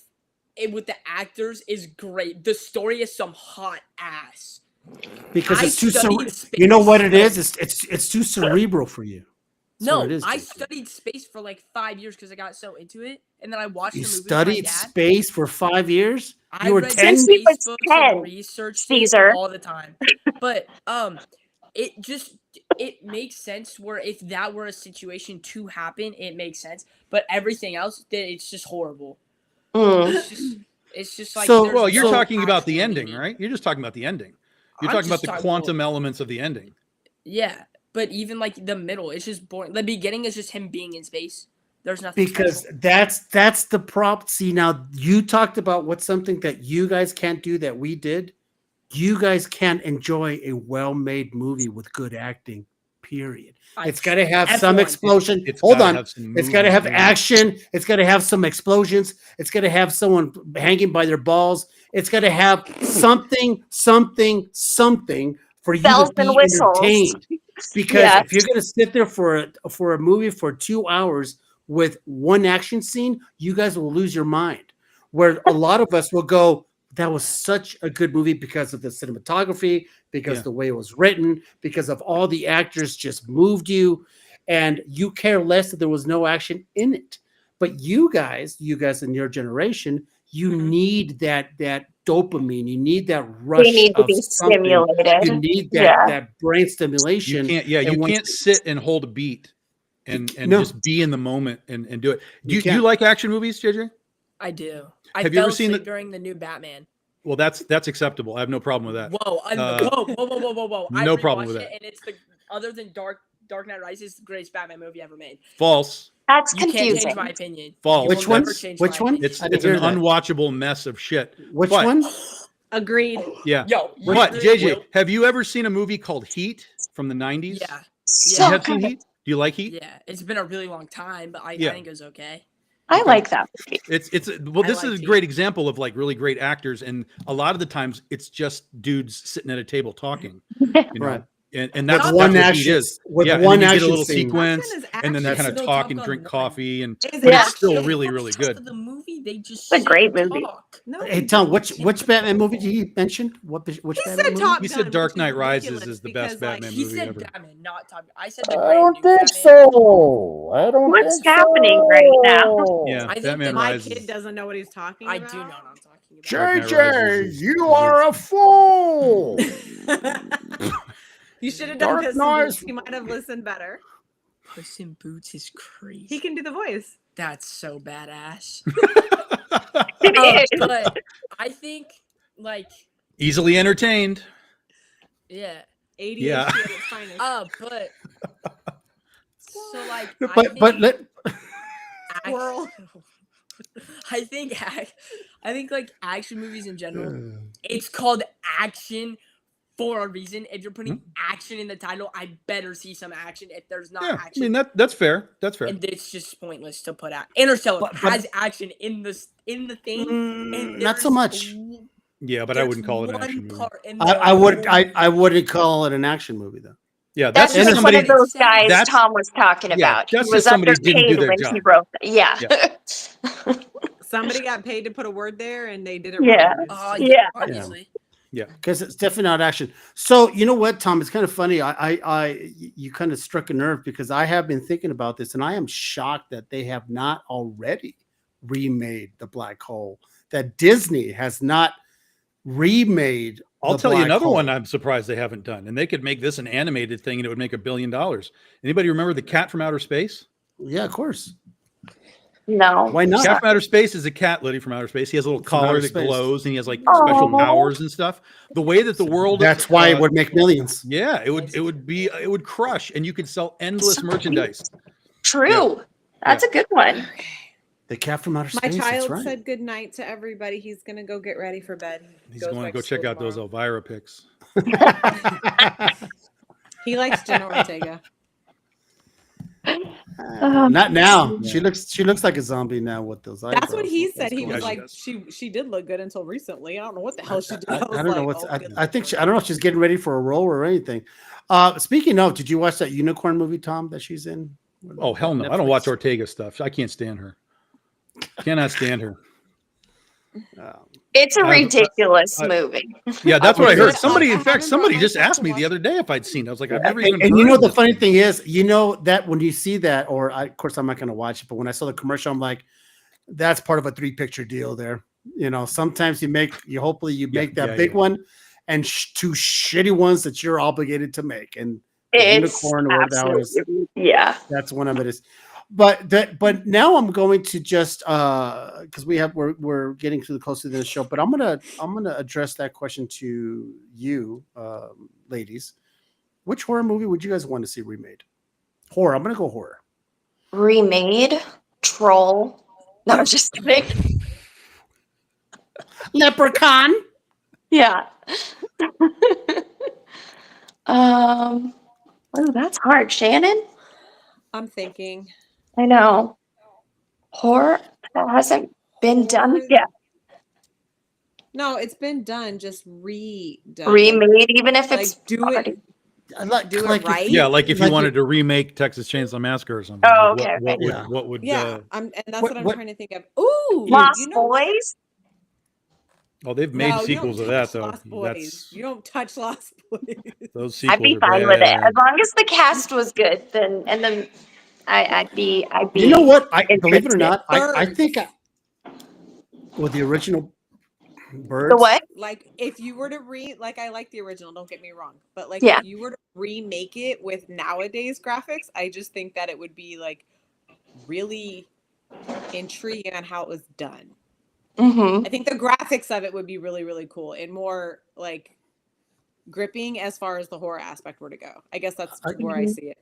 with the actors, is great. The story is some hot ass. Because I it's too studied you know what it space. is? It's too cerebral for you. That's No, what it is, I JP. studied space for like 5 years because I got so into it, and then I watched You the movie with studied my dad. space for 5 years. I You were read 10? Since he was space books 10, and researched Caesar. it all the time. But it makes sense where if that were a situation to happen, it makes sense. But everything else, it's just horrible. Mm. It's just like So- there's Well, you're no talking about the actual ending, meaning. right? You're just talking about the ending. You're I'm talking about just the talking quantum elements of the ending. Yeah, but even like the middle, it's just boring. The beginning is just him being in space. There's nothing Because special. that's the prop. See, now you talked about what's something that you guys can't do that we did. You guys can't enjoy a well-made movie with good acting. Period. It's got to have some F1. explosion. It's Hold gotta on. have some It's got to have movement, yeah. action. It's got to have some explosions. It's got to have someone hanging by their balls. It's got to have something for you Bells to be and whistles. entertained. Because Yes. if you're going to sit there for a movie for 2 hours with one action scene, you guys will lose your mind. Where a lot of us will go, that was such a good movie because of the cinematography, because Yeah. the way it was written, because of all the actors just moved you, and you care less that there was no action in it. But you guys in your generation, you Mhm. need that dopamine. You need that rush. They need to of be something. stimulated. You need that Yeah. that brain You stimulation. can't. Yeah, you And once- can't sit and hold a beat and No. just be in the moment and do it. Do You you can't. like action movies, JJ? I do. I Have you fell ever seen asleep the- during the new Batman? Well, that's acceptable. I have no problem with that. Whoa, whoa. I no problem with rewatched that. it, and it's the other than Dark Knight Rises, the greatest Batman movie ever made. False. That's You can't confusing. change my opinion. False. You Which will never one? change Which my one? opinion. It's I didn't it's an hear that. unwatchable mess of shit. Which But- one? agreed. Yeah. Yo, But you- JJ, have you ever seen a movie called Heat from the 90s? Yeah, You So have seen good. Heat? Do you like Heat? yeah. It's been a really long time, but I Yeah. think it was okay. I like that movie. It's well, I this is like a great example of like really great actors, and a lot of the times it's just dudes sitting at a table talking, you know, Right. and that's With what one Heat action- is. with yeah, one and then you get a action little scene. sequence, Top Gun is and then they action. kind of No, talk Top and Gun drink 1. coffee, and Is but it it's still action? really really First good. Of the movie, they just It's a great sit and movie. talk. No. Hey Tom, which Batman movie did he mention? Which He Batman said movie? Top He Gun. said Dark which Knight Rises ridiculous is the best because, like, Batman He movie said ever. Batman, not Top Gun. I said the I brand don't new think Batman. so. I don't What's think happening right now? Yeah, I think Batman that My Rises. kid doesn't know what he's talking I about. do know what I'm talking about. Dark Knight JJ, Rises you are a fool. You should have done Dark Puss in Knight. Boots. He might have listened better. Puss in Boots is crazy. He can do the voice. That's so badass. It is. But I think, like, Easily entertained. yeah. ADHD Yeah. at its finest. But so like, But let Squirrel. I think like action movies in general, it's called action for a reason. If you're putting action in the title, I better see some action. If there's not Yeah, I action, mean that's fair. That's fair. and it's just pointless to put out. Interstellar But- has action in the thing. And not so there's much. Yeah, but I wouldn't call it an action movie. I wouldn't call it an action movie though. Yeah, That's that's just just one somebody. of those guys that's- Tom was talking yeah, about. that's He was just somebody didn't do underpaid their when job. he wrote that. Yeah. Somebody got paid to put a word there and they did it Yeah. wrong. Yeah. Honestly. Because it's definitely not action. So you know what, Tom? It's kind of funny. You kind of struck a nerve because I have been thinking about this, and I am shocked that they have not already remade the Black Hole. That Disney has not remade. I'll the tell you Black another Hole. one I'm surprised they haven't done, and they could make this an animated thing, and it would make $1 billion. Anybody remember the Cat from Outer Space? Yeah, of course. No. Why not? Cat from Outer Space is a cat, Liddy, from outer space. He has a little From collar outer that space. glows, and he has like special Aw. powers and stuff. The way that the world That's why it would make millions. yeah, it would crush, and you could sell endless So merchandise. True. That's a good one. The Cat from Outer My Space. child That's right. said good night to everybody. He's gonna go get ready for bed. He's Goes going to back go school check out those tomorrow. Elvira pics. He likes Jenna Ortega. Not now. She looks like a zombie now with those eyebrows. That's what he said. He going was on? like, she did look good until recently. I don't know what the hell she did. I was don't know like, what's. oh, good I think Lord. I don't know if she's getting ready for a role or anything. Speaking of, did you watch that unicorn movie, Tom, that she's in? Oh hell no! I don't watch Ortega stuff. I can't stand her. Cannot stand her. It's a I- ridiculous I- movie. Yeah, that's what I heard. Yeah, Somebody, I in fact, haven't somebody brought just myself asked to me watch the other day if I'd seen it. I was like, I've never even. And you heard know of the this. funny thing is, you know that when you see that, or of course I'm not going to watch it, but when I saw the commercial, I'm like, that's part of a 3-picture deal there. You know, sometimes hopefully you make that big one, and 2 shitty ones that you're obligated to make, and the It's unicorn or whatever that was. absolutely, yeah. That's one of it is. But now I'm going to just because we're getting to the close to the show, but I'm gonna address that question to you, ladies. Which horror movie would you guys want to see remade? Horror. I'm gonna go horror. Remade Troll. No, I'm just kidding. Leprechaun. Yeah. Oh, that's hard, Shannon. I'm thinking. I know. Horror that hasn't been done Horror- yet. No, it's been done, just redone. Remade, even if Like, it's do already- it. I like Do it like if- right? Yeah, like if you Like wanted to remake Texas Chainsaw Massacre or something. Oh, like, okay, What would? okay. What would? Yeah, and that's what- what I'm what- trying to think of. Ooh, Lost you know what? Boys. Oh, they've made No, you sequels don't of that touch though. Lost Boys. That's You don't touch Lost Boys. those sequels. I'd be are fine with it bad. as long as the cast was good. Then I'd be. You know what? I believe it or interested. not, I Birds. think with the original Birds. The what? Like if you were to like I like the original, don't get me wrong, but like Yeah. if you were to remake it with nowadays graphics, I just think that it would be like really intriguing on how it was done. Mm-hmm. I think the graphics of it would be really, really cool and more like gripping as far as the horror aspect were to go. I guess that's where I see it.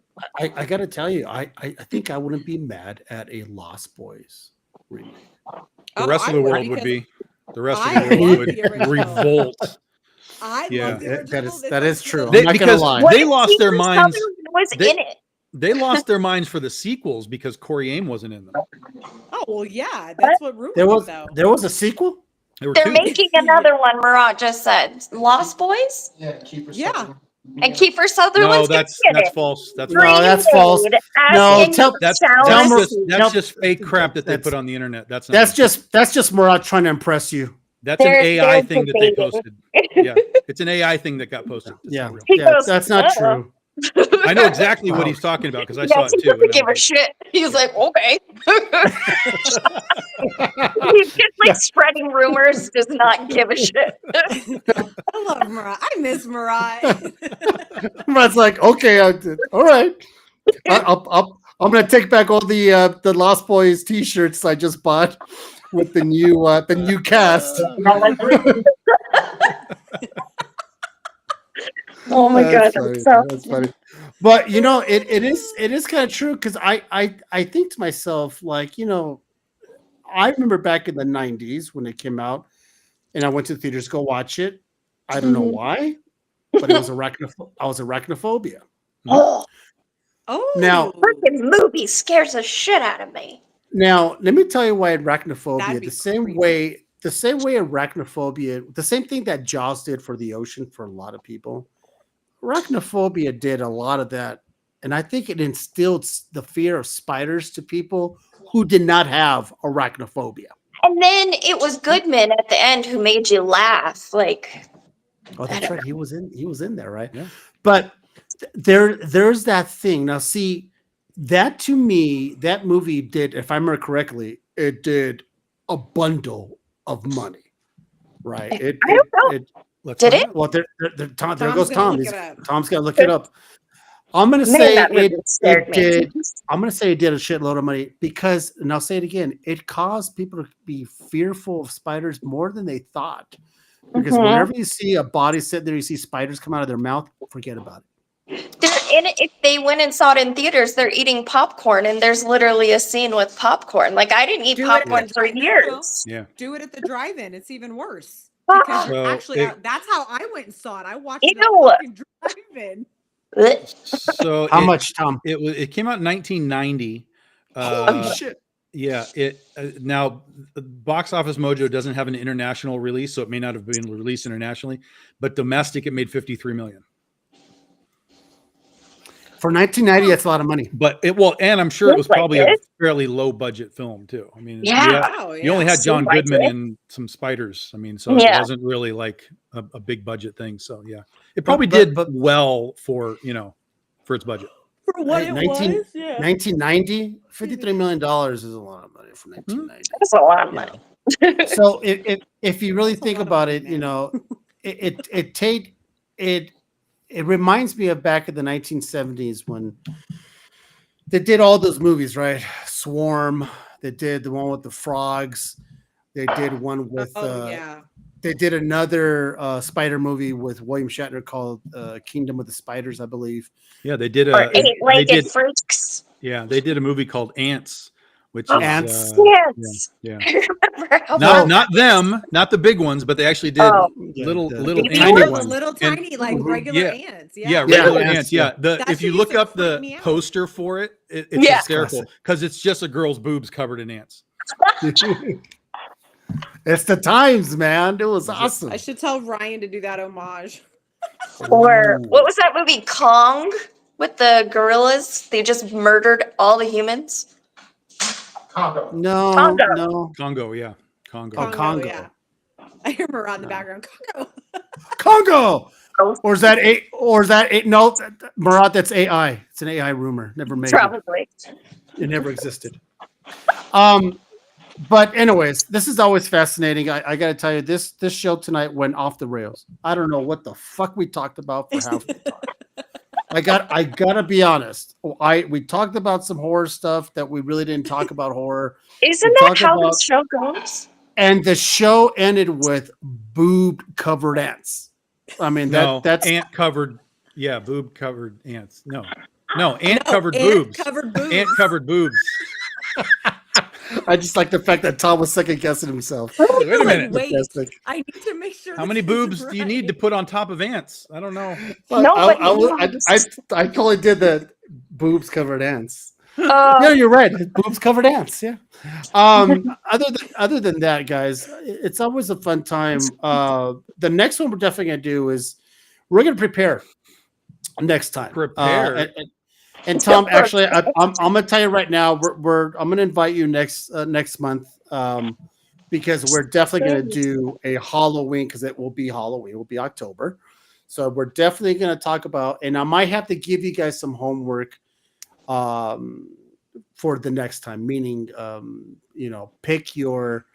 I got to tell you, I think I wouldn't be mad at a Lost Boys remake. The rest of I the world would because be. The rest I of the world love the would original. revolt. I Yeah. love the original. That is true. I'm They- not gonna because lie. They lost their minds. Was They- in it. they lost their minds for the sequels because Corey Haim wasn't in them. Oh well, yeah, that's what ruined There was it, though. there was a sequel. There were They're two. making another one. Murat just said Lost Boys, Yeah, keep Yeah. and Kiefer No, Sutherland's that's gonna get it. false. That's No, false. that's false. Remade as No, in tell- That's Chalice. just fake crap that they That's- put on the internet. That's Just Murat trying to impress you. that's an They're AI thing that they debating. posted. Yeah, it's an AI thing that got posted. It's Yeah, not real. He yeah, goes, that's not true. I know exactly what he's talking about because I Yeah, saw it he too. doesn't and I give a was shit. He's like, okay. He's just like spreading rumors, does not give a shit. I love Murat. I miss Murat. Murat's like, okay, all right. I'm gonna take back all the Lost Boys T-shirts I just bought with the new cast. Oh my god, funny. that's so That's funny. But you know, it is kind of true because I think to myself, like, you know, I remember back in the 90s when it came out and I went to the theaters to go watch it. I don't know Mhm. why, but it was arachnophobia. Oh, Oh, Now- freaking movie scares the shit out of me. Now, let me tell you why arachnophobia, That'd be the same creepy. way arachnophobia, the same thing that Jaws did for the ocean for a lot of people. Arachnophobia did a lot of that. And I think it instilled the fear of spiders to people who did not have arachnophobia. And then it was Goodman at the end who made you laugh. Like, Oh, that's right. He was in there, right? Yeah. But there's that thing. Now, see, that to me, that movie did, if I remember correctly, it did a bundle of money, right? I don't know. Let's Did find it? out. Well, there Tom's goes gonna Tom. look He's- it up. Tom's got to look it up. I'm gonna Man, say that movie scared it me. did. I'm gonna say it did a shitload of money because, and I'll say it again, it caused people to be fearful of spiders more than they thought. Because Mhm. whenever you see a body sit there, you see spiders come out of their mouth, forget about it. They're in it, if they went and saw it in theaters, they're eating popcorn, and there's literally a scene with popcorn. Like, I didn't eat Do it popcorn at for the years. Yeah. Do it at the drive-in. It's even worse. Ah. Because you're So actually it- that's how I went and saw it. I watched it at Ew. the fucking drive-in. Blech. So How much, Tom? It came out in 1990. Holy shit! Yeah. Now Box Office Mojo doesn't have an international release, so it may not have been released internationally. But domestic, it made 53 million. For 1990, that's a lot of money. But and I'm sure it was Looks like probably a it. fairly low budget film too. I mean, Yeah. Oh, you only had Seemed John like Goodman it. and some spiders. I mean, so it Yeah. wasn't really like a big budget thing. So yeah, it probably but- did but- well for for its budget. For what Right, it 19 was, yeah. 1990, $53 million is a lot of money for 1990. That's a lot of money. So if you really think about it, you know, it reminds me of back in the 1970s when they did all those movies, right? Swarm. They did the one with the frogs. They did one with. Oh yeah. They did another spider movie with William Shatner called Kingdom of the Spiders, I believe. Yeah, they did Or they eight-legged did freaks. they did a movie called Ants, which is Ants. Yes. yeah. I remember how Not them, not the big ones, but they actually did Oh. little the baby tiny ones? The ones. little And- tiny like Mhm. regular Yeah. ants. Yeah, Yeah. regular ants, ants. Yeah, That if you shit look used to up the freak me out. poster for it, it's Yeah. hysterical because it's just a girl's boobs covered in ants. It's the times, man. It was awesome. I should tell Ryan to do that homage. Or Ooh. what was that movie, Kong, with the gorillas? They just murdered all the humans. Congo. No, Congo. no. Congo, yeah, Congo. Oh, Congo. Yeah. I hear Murat in the background. Congo. Congo. Oh. Or is that eight? Or is that eight? No, Murat, that's AI. It's an AI rumor. Never made it. Probably. It never existed. But anyways, this is always fascinating. I got to tell you, this show tonight went off the rails. I don't know what the fuck we talked about for half the time. I gotta be honest. We talked about some horror stuff that we really didn't talk about horror, Isn't We that talked how about- the show goes? and the show ended with boob covered ants. I mean that's ant covered. Yeah, boob covered ants. No, ant covered Ant boobs. Covered boobs. Ant covered boobs. I just like the fact that Tom was second guessing himself. Wait a Like, minute. wait, Fantastic. I need to make sure. How this many is boobs do you need to right. put on top of ants? I don't know. Well, Nobody I totally did the boobs covered ants. Uh, Yeah, you're right. Boobs covered ants. Yeah. Other than that, guys, it's always a fun time. The next one we're definitely gonna do is we're gonna prepare next time. Prepare. And Tom, actually, I'm gonna tell you right now, I'm gonna invite you next month, because we're definitely gonna do a Halloween, because it will be Halloween. It will be October, so we're definitely gonna talk about. And I might have to give you guys some homework, for the next time. Meaning, pick your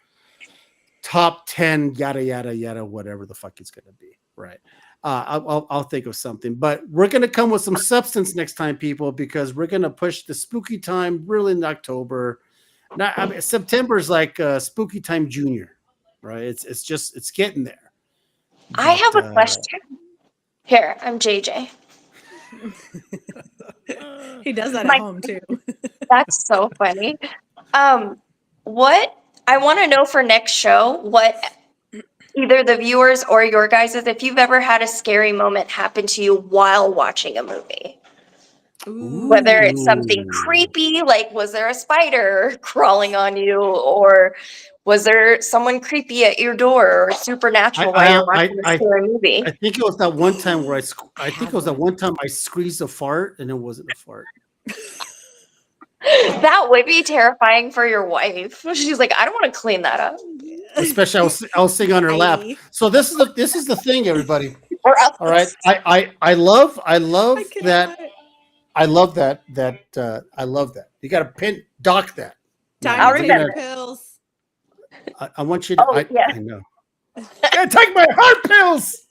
top 10, yada yada yada, whatever the fuck it's gonna be, right? I'll think of something, but we're gonna come with some substance next time, people, because we're gonna push the spooky time really in October. Now, I mean, September is like spooky time junior, right? It's getting there. I have But, a question. Here, I'm JJ. He does that My- at home too. That's so funny. What I want to know for next show, what either the viewers or your guys, if you've ever had a scary moment happen to you while watching a movie. Whether it's something Ooh. creepy, like was there a spider crawling on you, or was there someone creepy at your door, or supernatural while you're watching a scary movie? I think it was that one time where I think it was that one time I squeezed a fart and it wasn't a fart. That would be terrifying for your wife. She's like, I don't want to clean that up. Especially I was sitting on her lap. So this is the thing, everybody. Or else. All right. I love that. cannot. I love that. I love that. You got to dock that. Time I'll to take remember. your pills. I want you to. Oh, yeah. I know. Gotta take my heart pills.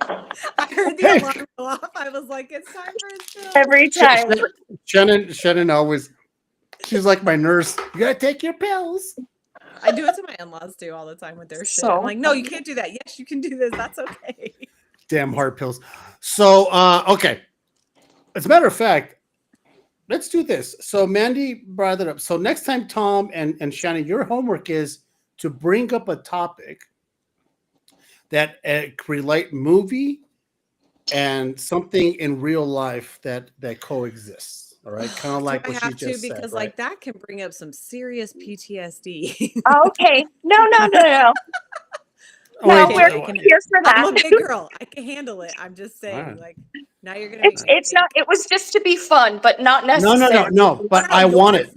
I heard the alarm go off. I was like, it's time for his pills. Every time. Shannon always. She's like my nurse. You gotta take your pills. I do it to my in-laws too all the time with their shit. So I'm like, no, you can't do that. Yes, you can do this. That's okay. Damn heart pills. So okay. As a matter of fact, let's do this. So Mandy brought it up. So next time, Tom and Shannon, your homework is to bring up a topic that relate movie and something in real life that coexists. All right, kind of like I what you have to just because said. like Right? that can bring up some serious PTSD. Okay. No. Oh, No, wait, we're I can- here for I'm a that. big girl. I can handle it. I'm just saying, Alright. like now you're gonna. Be It's not. It was just to be fun, but not no. necessary. But I want it.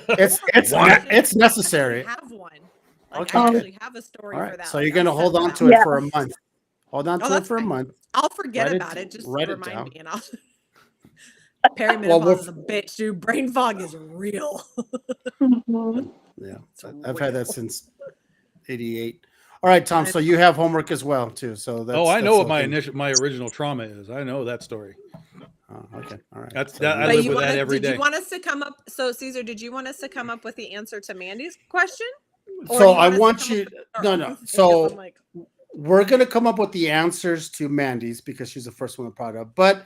It's necessary. I have one. Like, Okay. I actually have a story All for right. that. So Like, you're gonna I've hold said on that. to it Yeah. for a month. Hold on Oh, to it that's for a fine. month. I'll forget Write it- about it. Just write it remind down. me, and I'll. Perimenopause Well, is a bitch, dude. Brain fog is real. Mhm. Yeah, It's I've had that real. since '88. All right, Tom. So you have homework as well too. So that's, I know what something. my original trauma is. I know that story. Oh, okay, all right. That's So that. I you- live with that wanna- every did day. you want us to come up? So Caesar, did you want us to come up with the answer to Mandy's question? Or So you I us to want come you. up with our No, own? no. Because So I'm like, we're gonna come up with the answers to Mandy's because she's the first one to brought up. But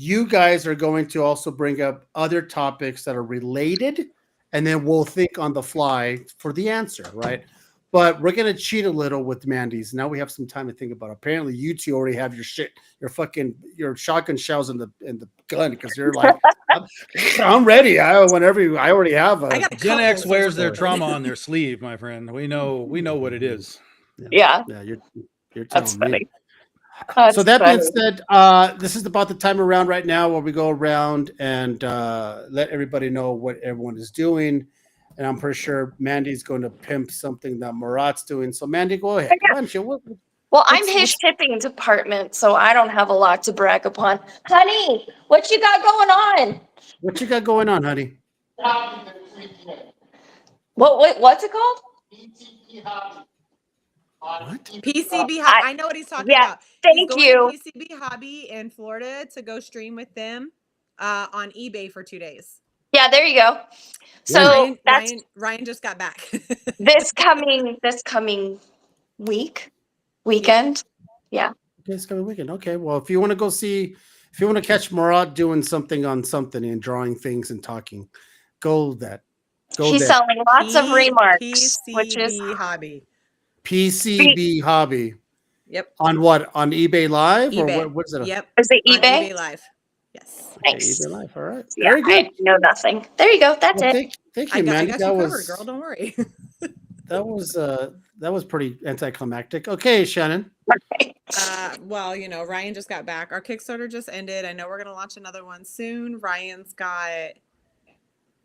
you guys are going to also bring up other topics that are related, and then we'll think on the fly for the answer, right? But we're gonna cheat a little with Mandy's. Now we have some time to think about it. Apparently, you two already have your shit, your shotgun shells in the gun because you're like, I'm ready. I already have I got a Gen couple X wears their somewhere. trauma on their sleeve, my friend. We know what it is. Yeah, Yeah, you're that's telling me. funny. That's So that being funny. said, this is about the time around right now where we go around and let everybody know what everyone is doing. And I'm pretty sure Mandy's going to pimp something that Murat's doing. So Mandy, go ahead. Why don't you? Well, I'm What's- his shipping department, so I don't have a lot to brag upon. Honey, what you got going on? What you got going on, honey? What's it called? What? PCB Hobby. I know what he's talking yeah, about. He's Thank going you. to PCB Hobby in Florida to go stream with them on eBay for 2 days. Yeah, there you go. So that's Ryan just got back. this coming weekend. Yeah. Okay, it's coming weekend. Okay, well, if you want to catch Murat doing something on something and drawing things and talking, go that. He's there. selling lots of remarks, which is PCB Hobby. PCB Hobby. Yep. On what? On eBay Live or eBay. what is it? Yep. Is it On eBay? eBay Live. Yes. Okay, Nice. eBay Live. All right. Yeah, Very good. I know nothing. There you go. That's Well, it. thank I you, got Mandy. you That covered, was girl. Don't worry. that was pretty anticlimactic. Okay, Shannon. Well, Ryan just got back. Our Kickstarter just ended. I know we're gonna launch another one soon. Ryan's got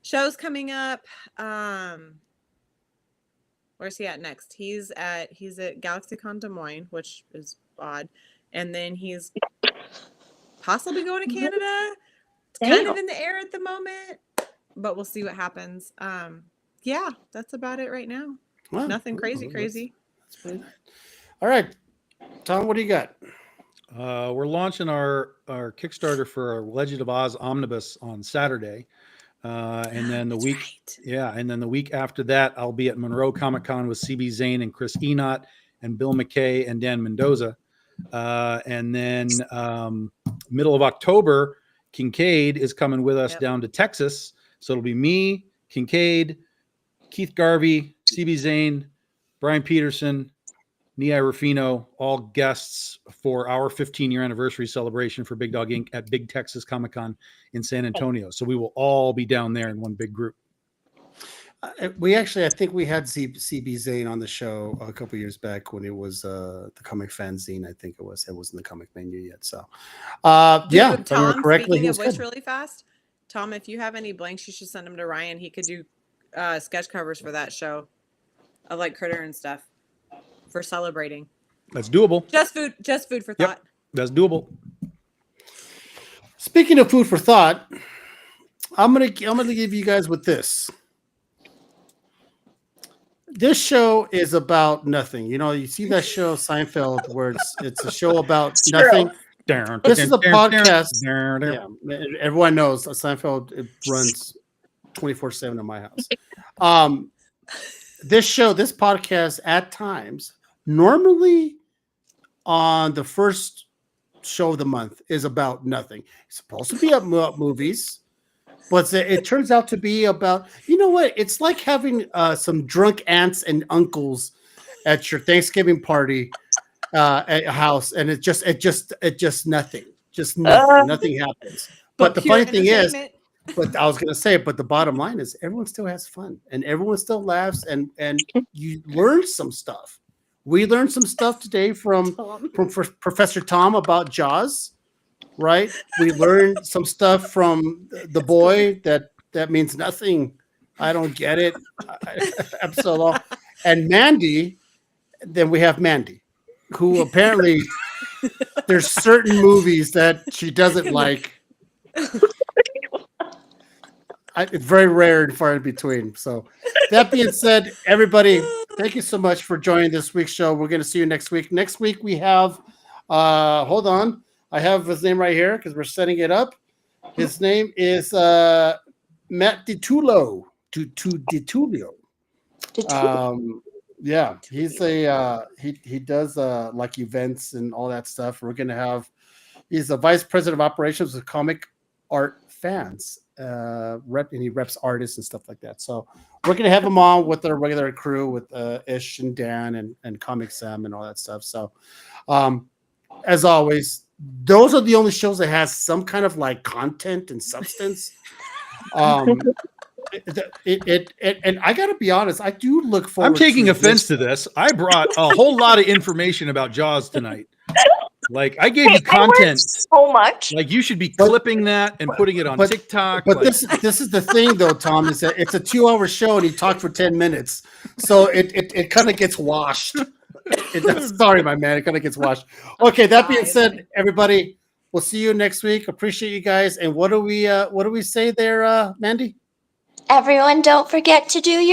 shows coming up. Where's he at next? He's at GalaxyCon Des Moines, which is odd. And then he's possibly going to Canada. It's kind of in the air at the moment, but we'll see what happens. Yeah, that's about it right now. Well, Nothing crazy. That's pretty nice. All right, Tom, what do you got? We're launching our Kickstarter for our Legend of Oz omnibus on Saturday. And then the week, and then the week after that, I'll be at Monroe Comic Con with CB Zane and Chris Enott and Bill McKay and Dan Mendoza. And then middle of October, Kincaid is coming with us down to Texas. So it'll be me, Kincaid, Keith Garvey, CB Zane, Brian Peterson, Nia Ruffino, all guests for our 15-year anniversary celebration for Big Dog Inc. at Big Texas Comic Con in San Antonio. So we will all be down there in one big group. We actually, I think we had CB Zane on the show a couple years back when it was the Comic Fanzine. I think it wasn't in the comic menu yet. So, yeah, if I remember correctly, he was which good. really fast. Tom, if you have any blanks, you should send them to Ryan. He could do sketch covers for that show of like Critter and stuff for celebrating. That's doable. Just food for thought. That's doable. Speaking of food for thought, I'm gonna give you guys with this. This show is about nothing. You see that show Seinfeld where it's a show about nothing. This is a podcast. Yeah, everyone knows Seinfeld. It runs 24/7 in my house. This podcast at times, normally on the first show of the month, is about nothing. It's supposed to be about movies. But it turns out to be about, what? It's like having some drunk aunts and uncles at your Thanksgiving party at a house, and it just nothing, nothing happens. But the funny thing is, but I was gonna say, but the bottom line is, everyone still has fun, and everyone still laughs, and you learn some stuff. We learned some stuff today from Professor Tom about Jaws. Right, we learned some stuff from the boy that means nothing. I don't get it. Absolutely. And Mandy, then we have Mandy, who apparently there's certain movies that she doesn't like. It's very rare and far in between. So that being said, everybody, thank you so much for joining this week's show. We're going to see you next week. Next week we have, hold on. I have his name right here because we're setting it up. His name is Matt DiTulio. DiTulio. Yeah, he's he does like events and all that stuff. We're gonna have. He's a vice president of operations with Comic Art Fans. And he reps artists and stuff like that. So we're gonna have him on with our regular crew with Ish and Dan and Comic Sam and all that stuff. So, as always. Those are the only shows that has some kind of like content and substance. And I gotta be honest, I do look forward. I'm taking offense to this. I brought a whole lot of information about Jaws tonight. Like I gave you content so much. Like you should be clipping that and putting it on TikTok. But this is the thing though, Tom, is that it's a 2-hour show and he talked for 10 minutes. So it kind of gets washed. Sorry, my man. It kind of gets washed. Okay, that being said, everybody, we'll see you next week. Appreciate you guys. And what do we say there, Mandy? Everyone, don't forget to do your